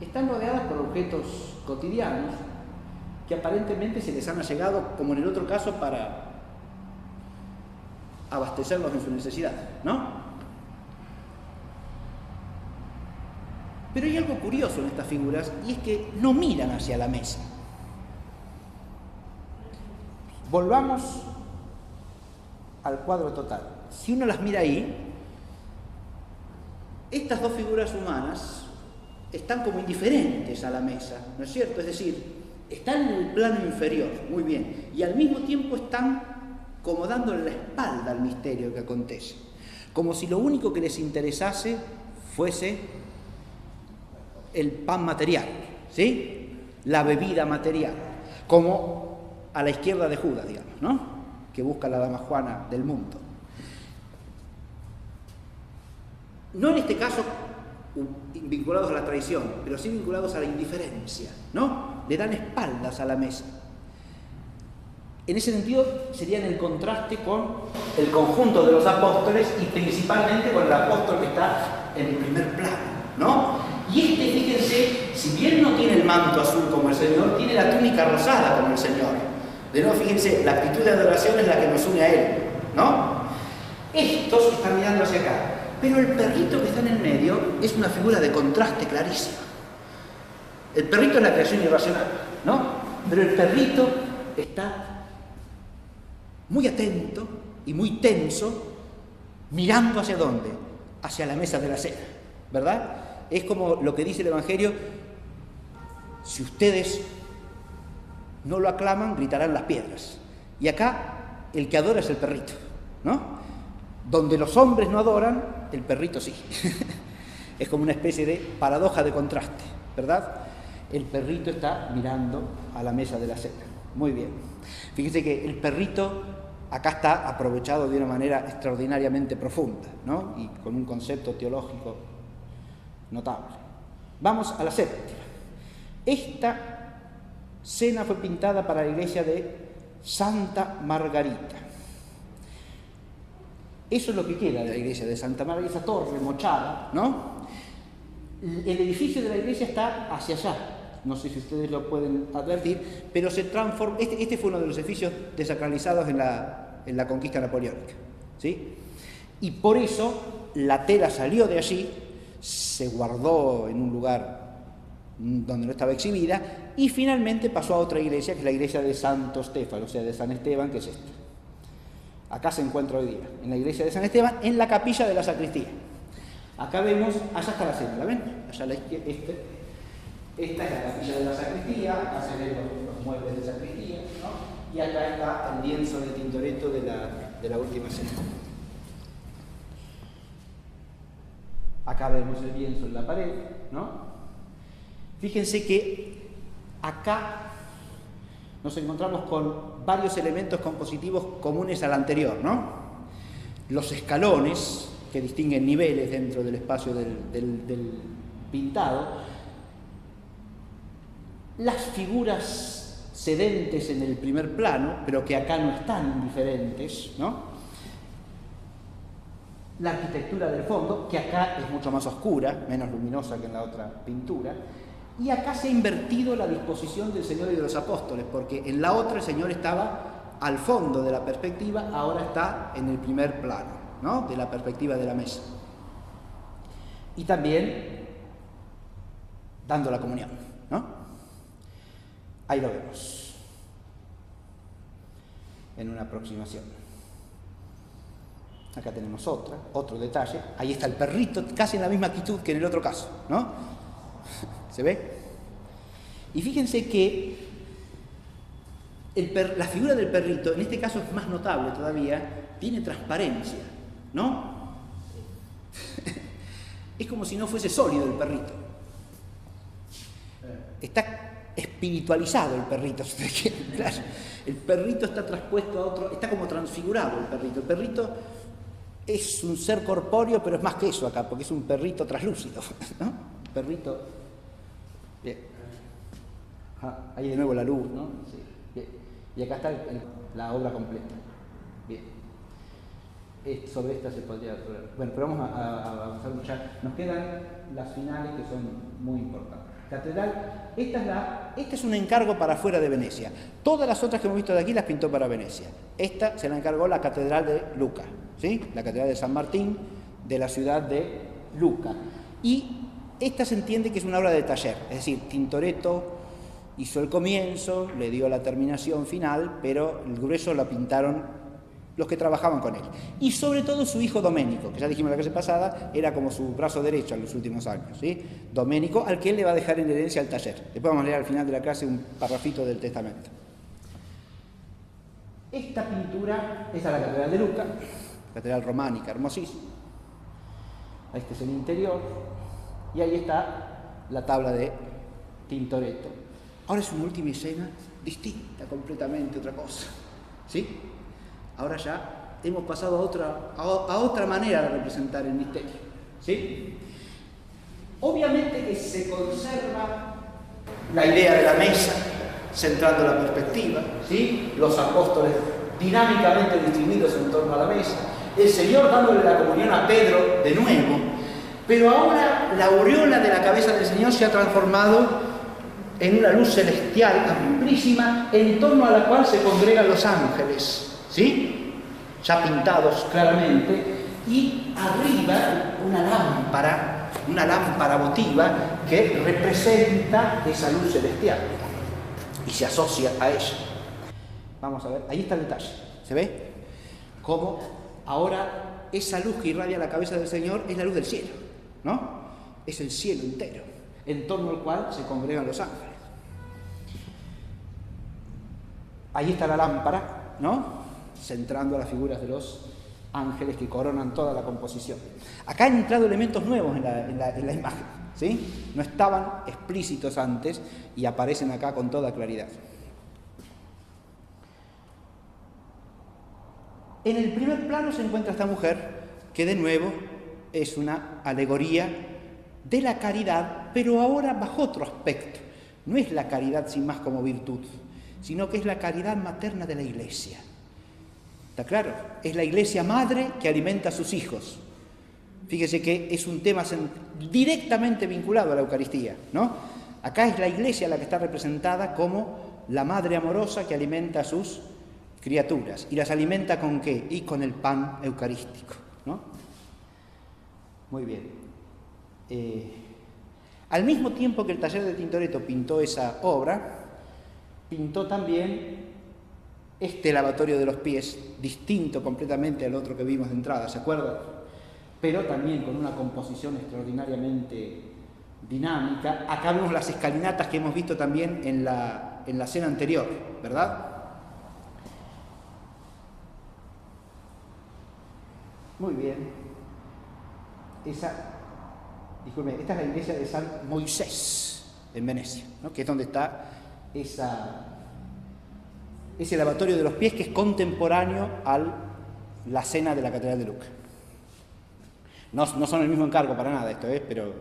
Speaker 2: están rodeadas por objetos cotidianos que aparentemente se les han allegado, como en el otro caso, para abastecerlos en su necesidad, ¿no? Pero hay algo curioso en estas figuras, y es que no miran hacia la mesa. Volvamos al cuadro total. Si uno las mira ahí, estas dos figuras humanas están como indiferentes a la mesa, ¿no es cierto? Es decir, están en el plano inferior, muy bien, y al mismo tiempo están como dándole la espalda al misterio que acontece, como si lo único que les interesase fuese el pan material, ¿sí? La bebida material, como a la izquierda de Judas, digamos, ¿no? Que busca la dama Juana del mundo. No en este caso vinculados a la traición, pero sí vinculados a la indiferencia, ¿no? Le dan espaldas a la mesa. En ese sentido serían el contraste con el conjunto de los apóstoles y principalmente con el apóstol que está en el primer plano, ¿no? Y fíjense, si bien no tiene el manto azul como el Señor, tiene la túnica rosada como el Señor. De nuevo, fíjense, la actitud de adoración es la que nos une a Él, ¿no? Estos están mirando hacia acá, pero el perrito que está en el medio es una figura de contraste clarísima. El perrito es la creación irracional, ¿no? Pero el perrito está muy atento y muy tenso, mirando hacia dónde, hacia la mesa de la cena, ¿verdad? Es como lo que dice el Evangelio: si ustedes no lo aclaman, gritarán las piedras. Y acá el que adora es el perrito, ¿no? Donde los hombres no adoran, el perrito sí. Es como una especie de paradoja de contraste, ¿verdad? El perrito está mirando a la mesa de la cena. Muy bien. Fíjense que el perrito acá está aprovechado de una manera extraordinariamente profunda, ¿no? Y con un concepto teológico notable. Vamos a la séptima. Esta cena fue pintada para la iglesia de Santa Margarita. Eso es lo que queda de la iglesia de Santa Margarita, esa torre mochada, ¿no? El edificio de la iglesia está hacia allá. No sé si ustedes lo pueden advertir, pero se transformó. Este fue uno de los edificios desacralizados en la conquista napoleónica, ¿sí? Y por eso la tela salió de allí, se guardó en un lugar donde no estaba exhibida, y finalmente pasó a otra iglesia, que es la iglesia de Santo Estéfano, o sea, de San Esteban, que es esta. Acá se encuentra hoy día, en la iglesia de San Esteban, en la capilla de la sacristía. Acá vemos, allá está la cena, ¿la ven? Allá a la izquierda, esta es la capilla de la sacristía, acá se ven los muebles de sacristía, ¿no? Y acá está el lienzo de Tintoretto de la última cena. Acá vemos el lienzo en la pared, ¿no? Fíjense que acá nos encontramos con varios elementos compositivos comunes al anterior, ¿no? Los escalones, que distinguen niveles dentro del espacio del pintado, las figuras sedentes en el primer plano, pero que acá no están indiferentes, ¿no? La arquitectura del fondo, que acá es mucho más oscura, menos luminosa que en la otra pintura, y acá se ha invertido la disposición del Señor y de los apóstoles, porque en la otra el Señor estaba al fondo de la perspectiva, ahora está en el primer plano, ¿no? De la perspectiva de la mesa. Y también dando la comunión, ¿no? Ahí lo vemos, en una aproximación. Acá tenemos otro detalle. Ahí está el perrito, casi en la misma actitud que en el otro caso, ¿no? ¿Se ve? Y fíjense que la figura del perrito, en este caso es más notable todavía, tiene transparencia, ¿no? Es como si no fuese sólido el perrito. Está espiritualizado el perrito, claro. El perrito está traspuesto a otro, está como transfigurado el perrito. El perrito es un ser corpóreo, pero es más que eso acá, porque es un perrito traslúcido, ¿no? Perrito. Bien. Ahí de nuevo la luz, ¿no? Sí. Bien. Y acá está la obra completa. Bien. Sobre esta se podría hablar. Bueno, pero vamos a avanzar mucho. Nos quedan las finales que son muy importantes. Catedral, este es un encargo para fuera de Venecia. Todas las otras que hemos visto de aquí las pintó para Venecia. Esta se la encargó la Catedral de Lucca, ¿sí? La Catedral de San Martín de la ciudad de Lucca. Y Esta se entiende que es una obra de taller, es decir, Tintoretto hizo el comienzo, le dio la terminación final, pero el grueso la pintaron los que trabajaban con él. Y sobre todo su hijo Domenico, que ya dijimos la clase pasada, era como su brazo derecho en los últimos años, ¿sí? Domenico, al que él le va a dejar en herencia al taller. Después vamos a leer al final de la clase un parrafito del testamento. Esta pintura es a la Catedral de Lucca, catedral románica, hermosísima. Este es el interior, y ahí está la tabla de Tintoretto. Ahora es una última escena distinta, completamente otra cosa, ¿sí? Ahora ya hemos pasado a otra manera de representar el misterio, ¿sí? Obviamente que se conserva la idea de la mesa, centrando la perspectiva, ¿sí? Los apóstoles dinámicamente distribuidos en torno a la mesa, el Señor dándole la comunión a Pedro de nuevo, pero ahora la aureola de la cabeza del Señor se ha transformado en una luz celestial amplísima en torno a la cual se congregan los ángeles, ¿sí? Ya pintados claramente, y arriba una lámpara votiva que representa esa luz celestial y se asocia a ella. Vamos a ver, ahí está el detalle, ¿se ve? Cómo ahora esa luz que irradia la cabeza del Señor es la luz del cielo, ¿no? Es el cielo entero, en torno al cual se congregan los ángeles. Ahí está la lámpara, ¿no? Centrando a las figuras de los ángeles que coronan toda la composición. Acá han entrado elementos nuevos en la imagen, ¿sí? No estaban explícitos antes y aparecen acá con toda claridad. En el primer plano se encuentra esta mujer, que de nuevo es una alegoría de la caridad, pero ahora bajo otro aspecto. No es la caridad sin más como virtud, sino que es la caridad materna de la Iglesia. ¿Está claro? Es la Iglesia madre que alimenta a sus hijos. Fíjese que es un tema directamente vinculado a la Eucaristía, ¿no? Acá es la Iglesia la que está representada como la madre amorosa que alimenta a sus criaturas. ¿Y las alimenta con qué? Y con el pan eucarístico, ¿no? Muy bien. Al mismo tiempo que el taller de Tintoretto pintó esa obra, pintó también este lavatorio de los pies, distinto completamente al otro que vimos de entrada, ¿se acuerdan? Pero también con una composición extraordinariamente dinámica. Acá vemos las escalinatas que hemos visto también en la cena anterior, ¿verdad? Muy bien. Esta es la iglesia de San Moisés, en Venecia, ¿no? Que es donde está ese lavatorio de los pies que es contemporáneo a la cena de la Catedral de Lucca. No son el mismo encargo para nada esto, pero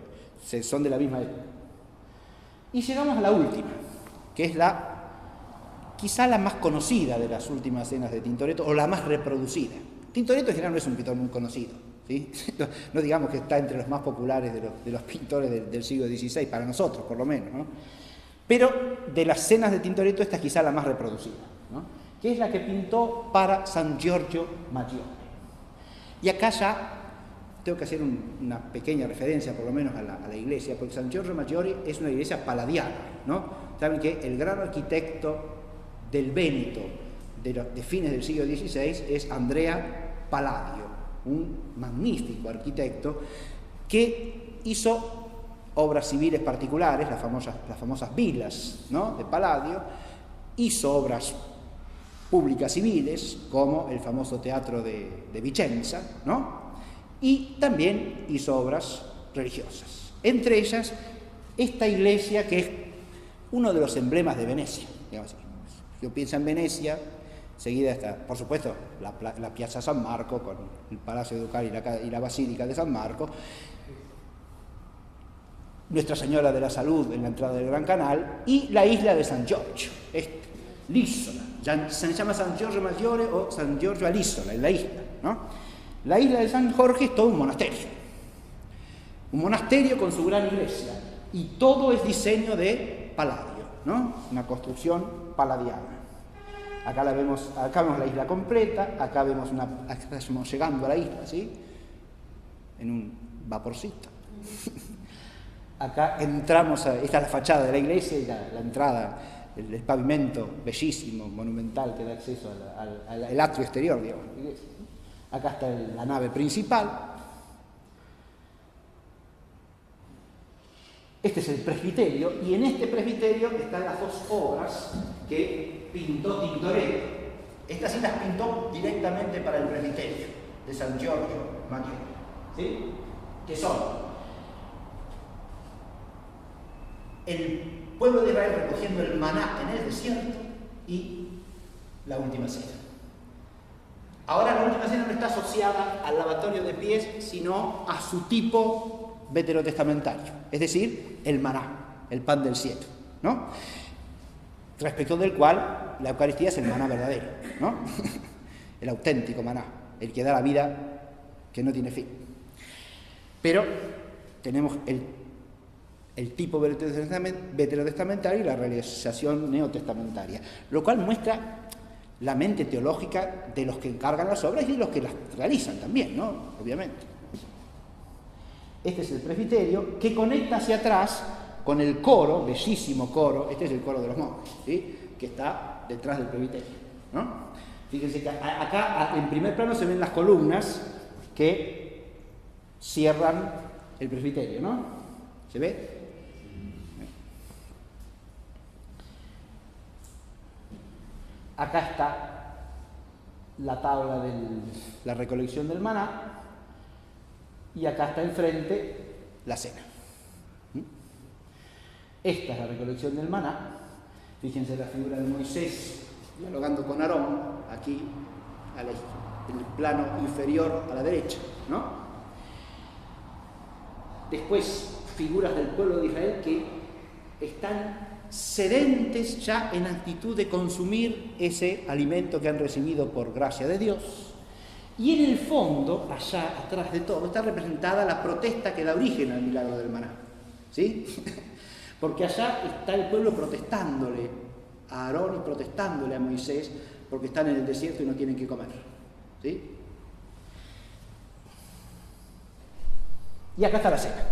Speaker 2: son de la misma época. Y llegamos a la última, que es quizá la más conocida de las últimas cenas de Tintoretto, o la más reproducida. Tintoretto en general no es un pintor muy conocido, ¿sí? No digamos que está entre los más populares de los pintores del siglo XVI, para nosotros por lo menos, ¿no? Pero de las cenas de Tintoretto esta es quizá la más reproducida, ¿no? Que es la que pintó para San Giorgio Maggiore. Y acá ya tengo que hacer una pequeña referencia por lo menos a la iglesia, porque San Giorgio Maggiore es una iglesia paladiana, ¿no? Saben que el gran arquitecto del Véneto de fines del siglo XVI es Andrea Palladio, un magnífico arquitecto que hizo obras civiles particulares, las famosas villas, ¿no? De Palladio, hizo obras públicas civiles, como el famoso teatro de Vicenza, ¿no? Y también hizo obras religiosas. Entre ellas, esta iglesia que es uno de los emblemas de Venecia, digamos así. Si uno piensa en Venecia, seguida está, por supuesto, la Piazza San Marco, con el Palacio Ducal y la Basílica de San Marco, Nuestra Señora de la Salud en la entrada del Gran Canal, y la isla de San Giorgio, l'isola, se llama San Giorgio Maggiore o San Giorgio all'isola, en la isla, ¿no? La isla de San Jorge es todo un monasterio con su gran iglesia, y todo es diseño de Palladio, ¿no? Una construcción palladiana. Acá vemos la isla completa, acá estamos llegando a la isla, ¿sí? En un vaporcito. Acá entramos, esta es la fachada de la iglesia y la entrada, el pavimento bellísimo, monumental, que da acceso al atrio exterior, digamos, de la iglesia. Acá está la nave principal. Este es el presbiterio, y en este presbiterio están las dos obras que pintó Tintoretto. Estas sí las pintó directamente para el presbiterio de San Giorgio Maggiore, ¿sí? Que son el pueblo de Israel recogiendo el maná en el desierto y la última cena. Ahora la última cena no está asociada al lavatorio de pies, sino a su tipo veterotestamentario, es decir, el maná, el pan del cielo, ¿no? Respecto del cual la Eucaristía es el maná verdadero, ¿no? El auténtico maná, el que da la vida que no tiene fin. Pero tenemos el tipo veterotestamentario y la realización neotestamentaria, lo cual muestra la mente teológica de los que encargan las obras y de los que las realizan también, ¿no? Obviamente. Este es el presbiterio que conecta hacia atrás con el coro, bellísimo coro, este es el coro de los monjes, ¿sí? Que está detrás del presbiterio, ¿no? Fíjense que acá en primer plano se ven las columnas que cierran el presbiterio, ¿no? ¿Se ve? Acá está la tabla de la recolección del maná y acá está enfrente la cena. Esta es la recolección del maná. Fíjense la figura de Moisés dialogando con Aarón, aquí en el plano inferior a la derecha, ¿no? Después, figuras del pueblo de Israel que están sedentes ya en actitud de consumir ese alimento que han recibido por gracia de Dios. Y en el fondo, allá atrás de todo, está representada la protesta que da origen al milagro del maná, ¿sí? Porque allá está el pueblo protestándole a Aarón y protestándole a Moisés porque están en el desierto y no tienen que comer, ¿sí? Y acá está la cena.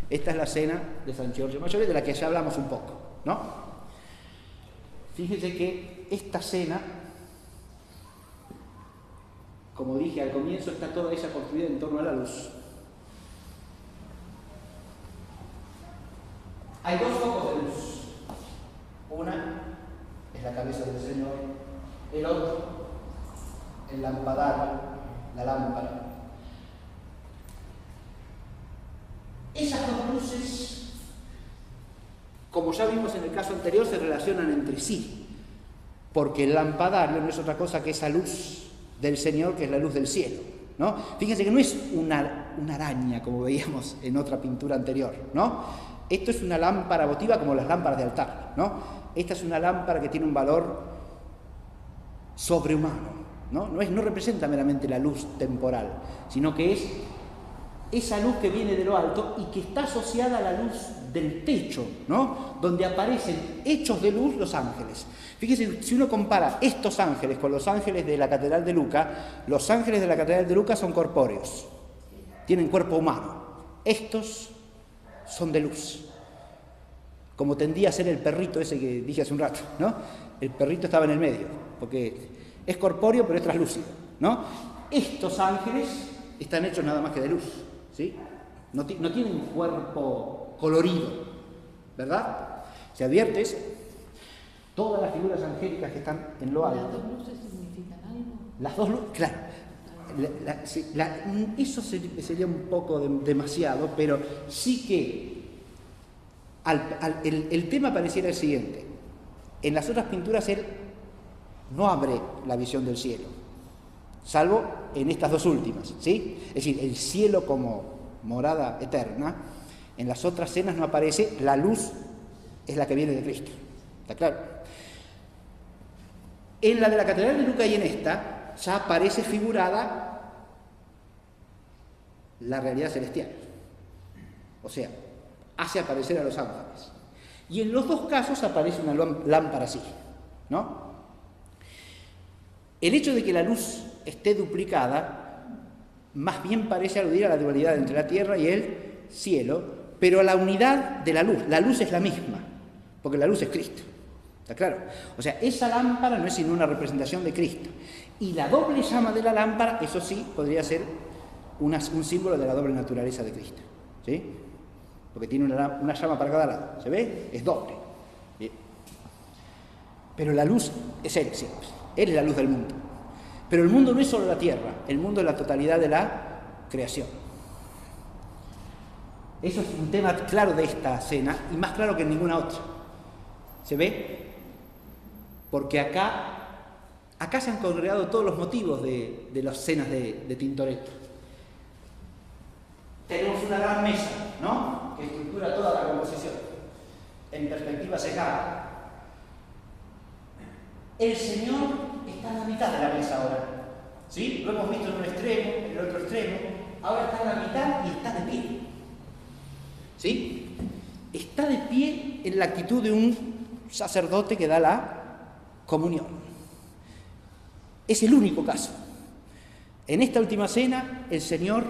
Speaker 2: Esta es la cena de San Giorgio Maggiore, de la que ya hablamos un poco, ¿no? Fíjense que esta cena, como dije al comienzo, está toda ella construida en torno a la luz. Hay dos focos de luz. Una es la cabeza del Señor, el otro, el lampadario, la lámpara. Esas dos luces, como ya vimos en el caso anterior, se relacionan entre sí, porque el lampadario no es otra cosa que esa luz del Señor, que es la luz del cielo, ¿no? Fíjense que no es una araña, como veíamos en otra pintura anterior, ¿no? Esto es una lámpara votiva como las lámparas de altar, ¿no? Esta es una lámpara que tiene un valor sobrehumano, ¿no? No representa meramente la luz temporal, sino que es esa luz que viene de lo alto y que está asociada a la luz del techo, ¿no? Donde aparecen hechos de luz los ángeles. Fíjense, si uno compara estos ángeles con los ángeles de la Catedral de Lucca, los ángeles de la Catedral de Lucca son corpóreos, tienen cuerpo humano. Estos son de luz, como tendía a ser el perrito ese que dije hace un rato, ¿no? El perrito estaba en el medio, porque es corpóreo pero es translúcido, ¿no? Estos ángeles están hechos nada más que de luz, ¿sí? No tienen cuerpo colorido, ¿verdad? Si adviertes, todas las figuras angélicas que están en lo alto.
Speaker 4: ¿Las dos luces significan algo?
Speaker 2: Las dos luces, claro. Eso sería un poco demasiado, pero sí que el tema pareciera el siguiente. En las otras pinturas él no abre la visión del cielo, salvo en estas dos últimas, ¿sí? Es decir, el cielo como morada eterna. En las otras cenas no aparece, la luz es la que viene de Cristo, ¿está claro? En la de la Catedral de Lucca y en esta ya aparece figurada la realidad celestial, o sea, hace aparecer a los ángeles. Y en los dos casos aparece una lámpara así, ¿no? El hecho de que la luz esté duplicada más bien parece aludir a la dualidad entre la tierra y el cielo, pero a la unidad de la luz es la misma, porque la luz es Cristo, ¿está claro? O sea, esa lámpara no es sino una representación de Cristo, y la doble llama de la lámpara, eso sí, podría ser un símbolo de la doble naturaleza de Cristo, ¿sí? Porque tiene una llama para cada lado, ¿se ve? Es doble. Bien. Pero la luz es Él siempre, Él es la luz del mundo. Pero el mundo no es solo la tierra, el mundo es la totalidad de la creación. Eso es un tema claro de esta cena, y más claro que en ninguna otra. ¿Se ve? Porque acá se han congregado todos los motivos de las cenas de Tintoretto. Tenemos una gran mesa, ¿no?, que estructura toda la composición, en perspectiva secada. El Señor está en la mitad de la mesa ahora, ¿sí? Lo hemos visto en un extremo, en el otro extremo, ahora está en la mitad y está de pie, ¿sí? Está de pie en la actitud de un sacerdote que da la comunión. Es el único caso. En esta última cena, el Señor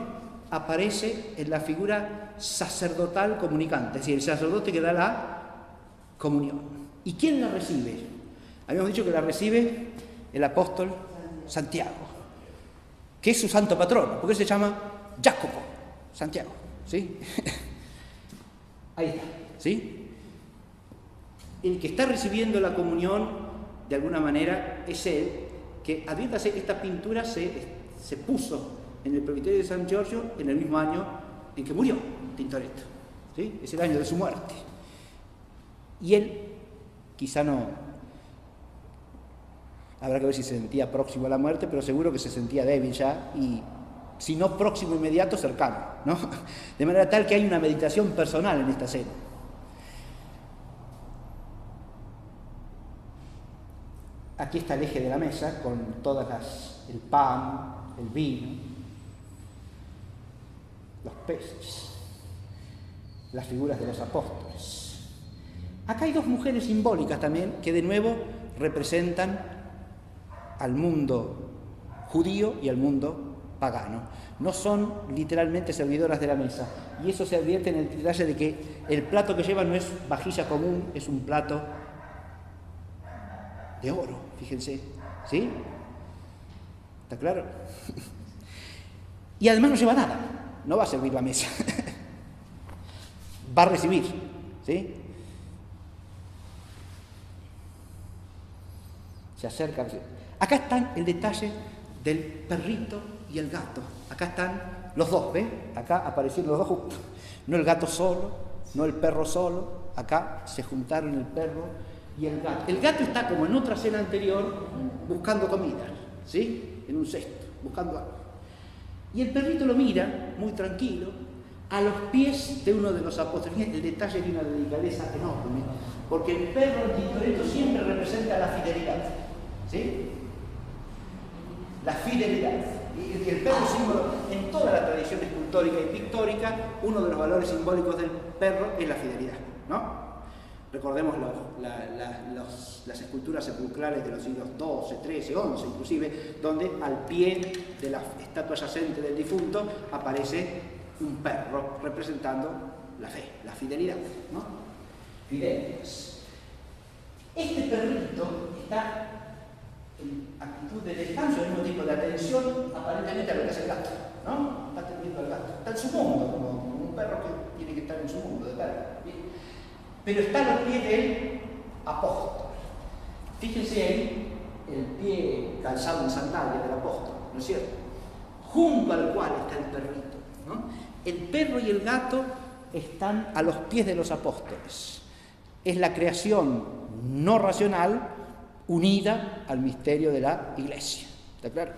Speaker 2: aparece en la figura sacerdotal comunicante, es decir, el sacerdote que da la comunión. ¿Y quién la recibe? Habíamos dicho que la recibe el apóstol Santiago, que es su santo patrono, porque se llama Jacopo, Santiago, ¿sí? Ahí está, ¿sí? El que está recibiendo la comunión, de alguna manera, es él, que, adviértase que esta pintura se puso en el presbiterio de San Giorgio en el mismo año en que murió Tintoretto, ¿sí? Es el año de su muerte. Y él, quizá no, habrá que ver si se sentía próximo a la muerte, pero seguro que se sentía débil ya, y si no próximo, inmediato, cercano, ¿no? De manera tal que hay una meditación personal en esta cena. Aquí está el eje de la mesa, con todas el pan, el vino, los peces, las figuras de los apóstoles. Acá hay dos mujeres simbólicas también, que de nuevo representan al mundo judío y al mundo pagano. No son literalmente servidoras de la mesa, y eso se advierte en el detalle de que el plato que llevan no es vajilla común, es un plato de oro, fíjense, ¿sí? ¿Está claro? Y además no lleva nada, no va a servir la mesa, va a recibir, ¿sí? Se acerca. Acá está el detalle del perrito y el gato. Acá están los dos, ¿ves? Acá aparecieron los dos juntos. No el gato solo, no el perro solo. Acá se juntaron el perro y el gato. El gato está, como en otra cena anterior, buscando comida, ¿sí? En un cesto, buscando algo. Y el perrito lo mira, muy tranquilo, a los pies de uno de los apóstoles. El detalle de una delicadeza enorme, porque el perro en Tintoretto siempre representa la fidelidad, ¿sí? La fidelidad. Y el perro es símbolo, en toda la tradición escultórica y pictórica, uno de los valores simbólicos del perro es la fidelidad, ¿no? Recordemos las esculturas sepulcrales de los siglos XII, XIII, XI inclusive, donde al pie de la estatua yacente del difunto aparece un perro representando la fe, la fidelidad, ¿no? Fidelis. Este perrito está en actitud de descanso, el mismo tipo de atención aparentemente a lo que hace el gato, ¿no? Está atendiendo al gato, está en su mundo, como un perro que tiene que estar en su mundo de perro, ¿bien? Pero está a los pies del apóstol. Fíjense ahí el pie calzado en sandalia del apóstol, ¿no es cierto? Junto al cual está el perrito, ¿no? El perro y el gato están a los pies de los apóstoles. Es la creación no racional unida al misterio de la Iglesia. ¿Está claro?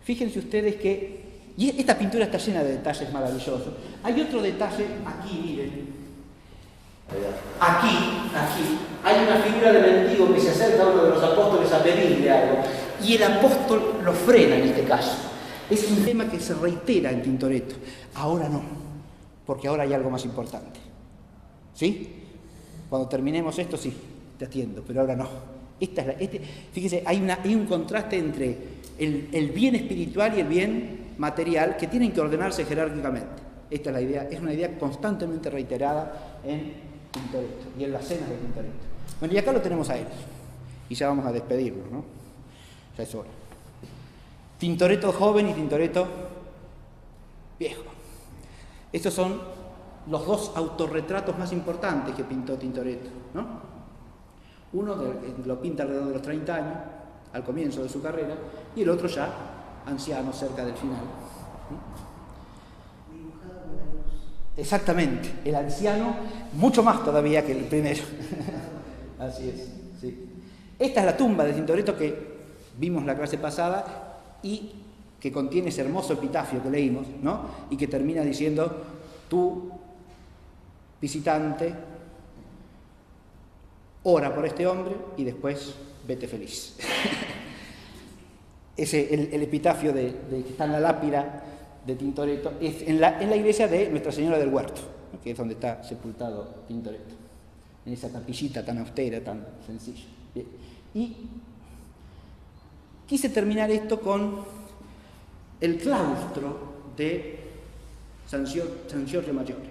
Speaker 2: Fíjense ustedes que... Y esta pintura está llena de detalles maravillosos. Hay otro detalle aquí, miren. Aquí, hay una figura de mendigo que se acerca a uno de los apóstoles a pedirle algo. Y el apóstol lo frena en este caso. Es un tema que se reitera en Tintoretto. Ahora no, porque ahora hay algo más importante. ¿Sí? Cuando terminemos esto, sí, te atiendo, pero ahora no. Fíjese, hay un contraste entre el bien espiritual y el bien material que tienen que ordenarse jerárquicamente. Esta es la idea, es una idea constantemente reiterada en Tintoretto y en las cenas de Tintoretto. Bueno, y acá lo tenemos a él. Y ya vamos a despedirnos, ¿no? Ya es hora. Tintoretto joven y Tintoretto viejo. Estos son los dos autorretratos más importantes que pintó Tintoretto, ¿no? Uno lo pinta alrededor de los 30 años, al comienzo de su carrera, y el otro ya anciano, cerca del final. Exactamente, el anciano mucho más todavía que el primero. Así es, sí. Esta es la tumba de Tintoretto que vimos la clase pasada y que contiene ese hermoso epitafio que leímos, ¿no? Y que termina diciendo: tú, visitante, ora por este hombre y después vete feliz. El epitafio que está en la lápida de Tintoretto es en la iglesia de Nuestra Señora del Huerto, ¿no? Que es donde está sepultado Tintoretto, en esa capillita tan austera, tan sencilla. Bien. Y quise terminar esto con el claustro de San Giorgio Maggiore,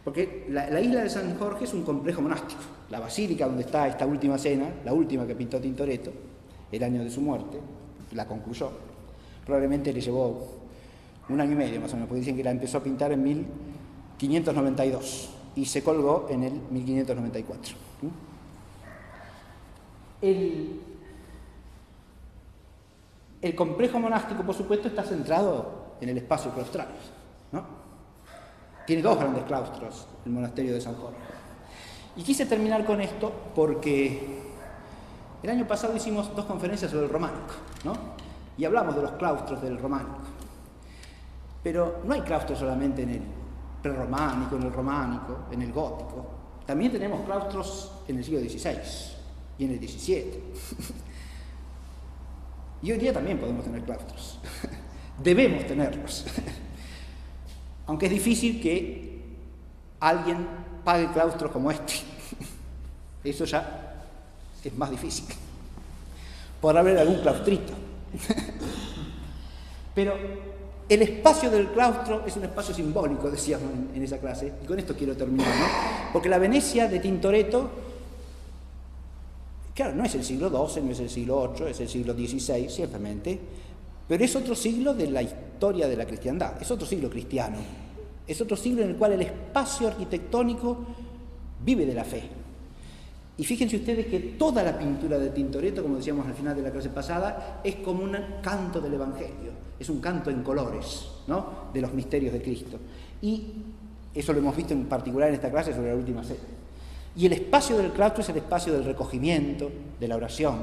Speaker 2: porque la isla de San Jorge es un complejo monástico. La basílica donde está esta última cena, la última que pintó Tintoretto, el año de su muerte, la concluyó. Probablemente le llevó 1 año y medio más o menos, porque dicen que la empezó a pintar en 1592 y se colgó en el 1594. El complejo monástico, por supuesto, está centrado en el espacio claustral, ¿no? Tiene 2 grandes claustros, el monasterio de San Jorge. Y quise terminar con esto porque el año pasado hicimos 2 conferencias sobre el románico, ¿no? Y hablamos de los claustros del románico. Pero no hay claustros solamente en el prerrománico, en el románico, en el gótico. También tenemos claustros en el siglo XVI y en el XVII. Y hoy día también podemos tener claustros. Debemos tenerlos. Aunque es difícil que alguien pague claustros como este. Eso ya es más difícil. Podrá haber algún claustrito. Pero el espacio del claustro es un espacio simbólico, decíamos en esa clase, y con esto quiero terminar, ¿no? Porque la Venecia de Tintoretto, claro, no es el siglo XII, no es el siglo VIII, es el siglo XVI, ciertamente, pero es otro siglo de la historia de la cristiandad, es otro siglo cristiano, es otro siglo en el cual el espacio arquitectónico vive de la fe. Y fíjense ustedes que toda la pintura de Tintoretto, como decíamos al final de la clase pasada, es como un canto del Evangelio, es un canto en colores, ¿no? De los misterios de Cristo. Y eso lo hemos visto en particular en esta clase sobre la última cena. Y el espacio del claustro es el espacio del recogimiento, de la oración,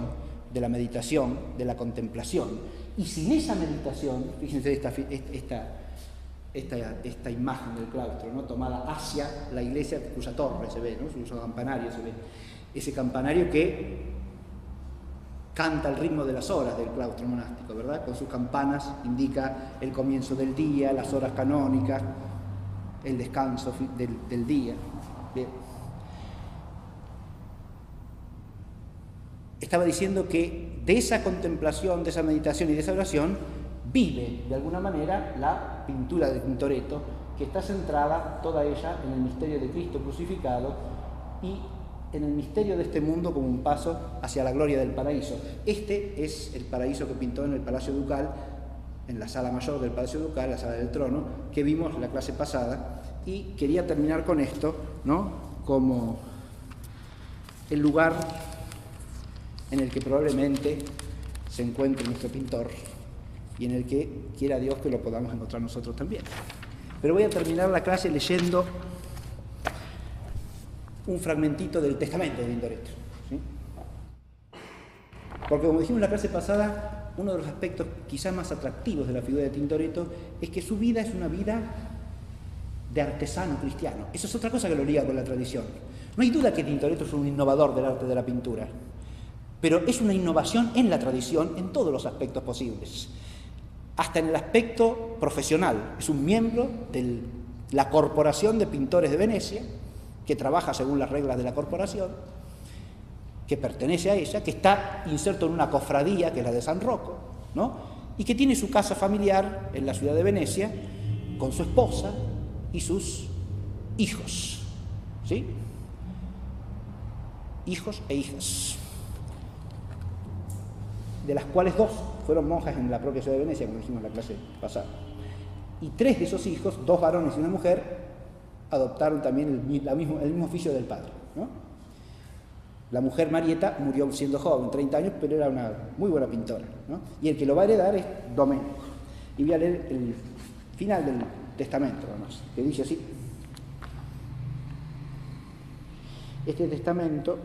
Speaker 2: de la meditación, de la contemplación. Y sin esa meditación, fíjense esta imagen del claustro, ¿no? Tomada hacia la iglesia cuya torre se ve, ¿no? Su campanario se ve. Ese campanario que canta al ritmo de las horas del claustro monástico, ¿verdad? Con sus campanas indica el comienzo del día, las horas canónicas, el descanso del día. Bien. Estaba diciendo que de esa contemplación, de esa meditación y de esa oración vive de alguna manera la pintura de Tintoretto, que está centrada toda ella en el misterio de Cristo crucificado y en el misterio de este mundo como un paso hacia la gloria del paraíso. Este es el paraíso que pintó en el Palacio Ducal, en la sala mayor del Palacio Ducal, la sala del trono, que vimos la clase pasada, y quería terminar con esto, ¿no? Como el lugar en el que probablemente se encuentre nuestro pintor y en el que quiera Dios que lo podamos encontrar nosotros también. Pero voy a terminar la clase leyendo un fragmentito del testamento de Tintoretto, ¿sí? Porque como dijimos en la clase pasada, uno de los aspectos quizás más atractivos de la figura de Tintoretto es que su vida es una vida de artesano cristiano. Eso es otra cosa que lo liga con la tradición. No hay duda que Tintoretto es un innovador del arte de la pintura, pero es una innovación en la tradición en todos los aspectos posibles. Hasta en el aspecto profesional. Es un miembro de la Corporación de Pintores de Venecia, que trabaja según las reglas de la corporación, que pertenece a ella, que está inserto en una cofradía, que es la de San Rocco, ¿no? Y que tiene su casa familiar en la ciudad de Venecia, con su esposa, y sus hijos, ¿sí? Hijos e hijas, de las cuales 2 fueron monjas en la propia ciudad de Venecia, como dijimos en la clase pasada. Y 3 de esos hijos, 2 varones y una mujer, adoptaron también el mismo oficio del padre, ¿no? La mujer Marieta murió siendo joven, 30 años, pero era una muy buena pintora, ¿no? Y el que lo va a heredar es Domenico. Y voy a leer el final del testamento, vamos, que dice así. Este testamento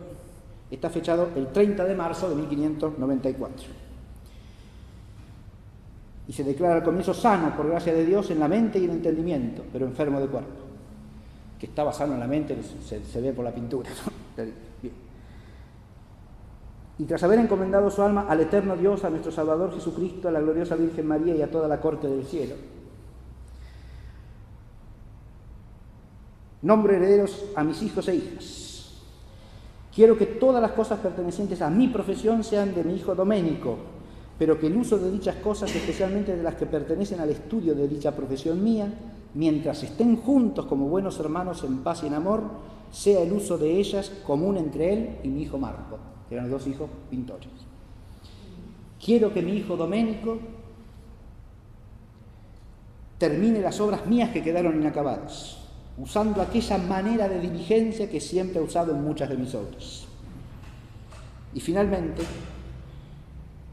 Speaker 2: está fechado el 30 de marzo de 1594. Y se declara al comienzo sano, por gracia de Dios, en la mente y en el entendimiento, pero enfermo de cuerpo. Que estaba sano en la mente se ve por la pintura, ¿no? Bien. Y tras haber encomendado su alma al eterno Dios, a nuestro Salvador Jesucristo, a la gloriosa Virgen María y a toda la corte del cielo, nombro herederos a mis hijos e hijas. Quiero que todas las cosas pertenecientes a mi profesión sean de mi hijo Domenico, pero que el uso de dichas cosas, especialmente de las que pertenecen al estudio de dicha profesión mía, mientras estén juntos como buenos hermanos en paz y en amor, sea el uso de ellas común entre él y mi hijo Marco, que eran los 2 hijos pintores. Quiero que mi hijo Domenico termine las obras mías que quedaron inacabadas, usando aquella manera de diligencia que siempre he usado en muchas de mis obras. Y finalmente,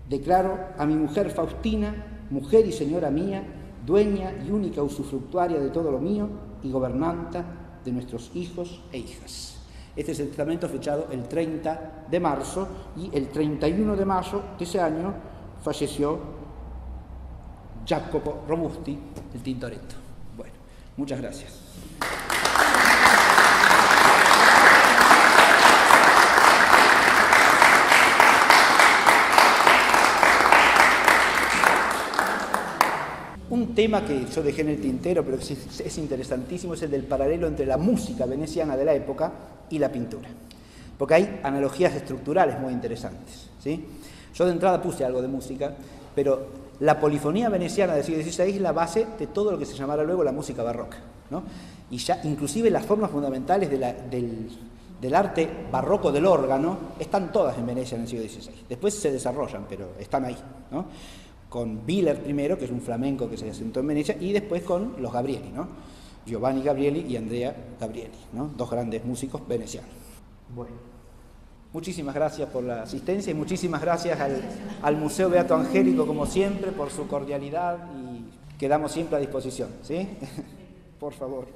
Speaker 2: declaro a mi mujer Faustina, mujer y señora mía, dueña y única usufructuaria de todo lo mío y gobernanta de nuestros hijos e hijas. Este es el testamento fechado el 30 de marzo y el 31 de mayo de ese año falleció Jacopo Robusti, el Tintoretto. Bueno, muchas gracias. Un tema que yo dejé en el tintero, pero que es interesantísimo, es el del paralelo entre la música veneciana de la época y la pintura. Porque hay analogías estructurales muy interesantes, ¿sí? Yo de entrada puse algo de música, pero la polifonía veneciana del siglo XVI es la base de todo lo que se llamará luego la música barroca, ¿no? Y ya inclusive las formas fundamentales del arte barroco del órgano están todas en Venecia en el siglo XVI. Después se desarrollan, pero están ahí, ¿no? Con Wieler primero, que es un flamenco que se asentó en Venecia, y después con los Gabrieli, ¿no? Giovanni Gabrieli y Andrea Gabrieli, ¿no? 2 grandes músicos venecianos. Bueno, muchísimas gracias por la asistencia y muchísimas gracias al Museo Beato Angélico, como siempre, por su cordialidad, y quedamos siempre a disposición, ¿sí? Por favor.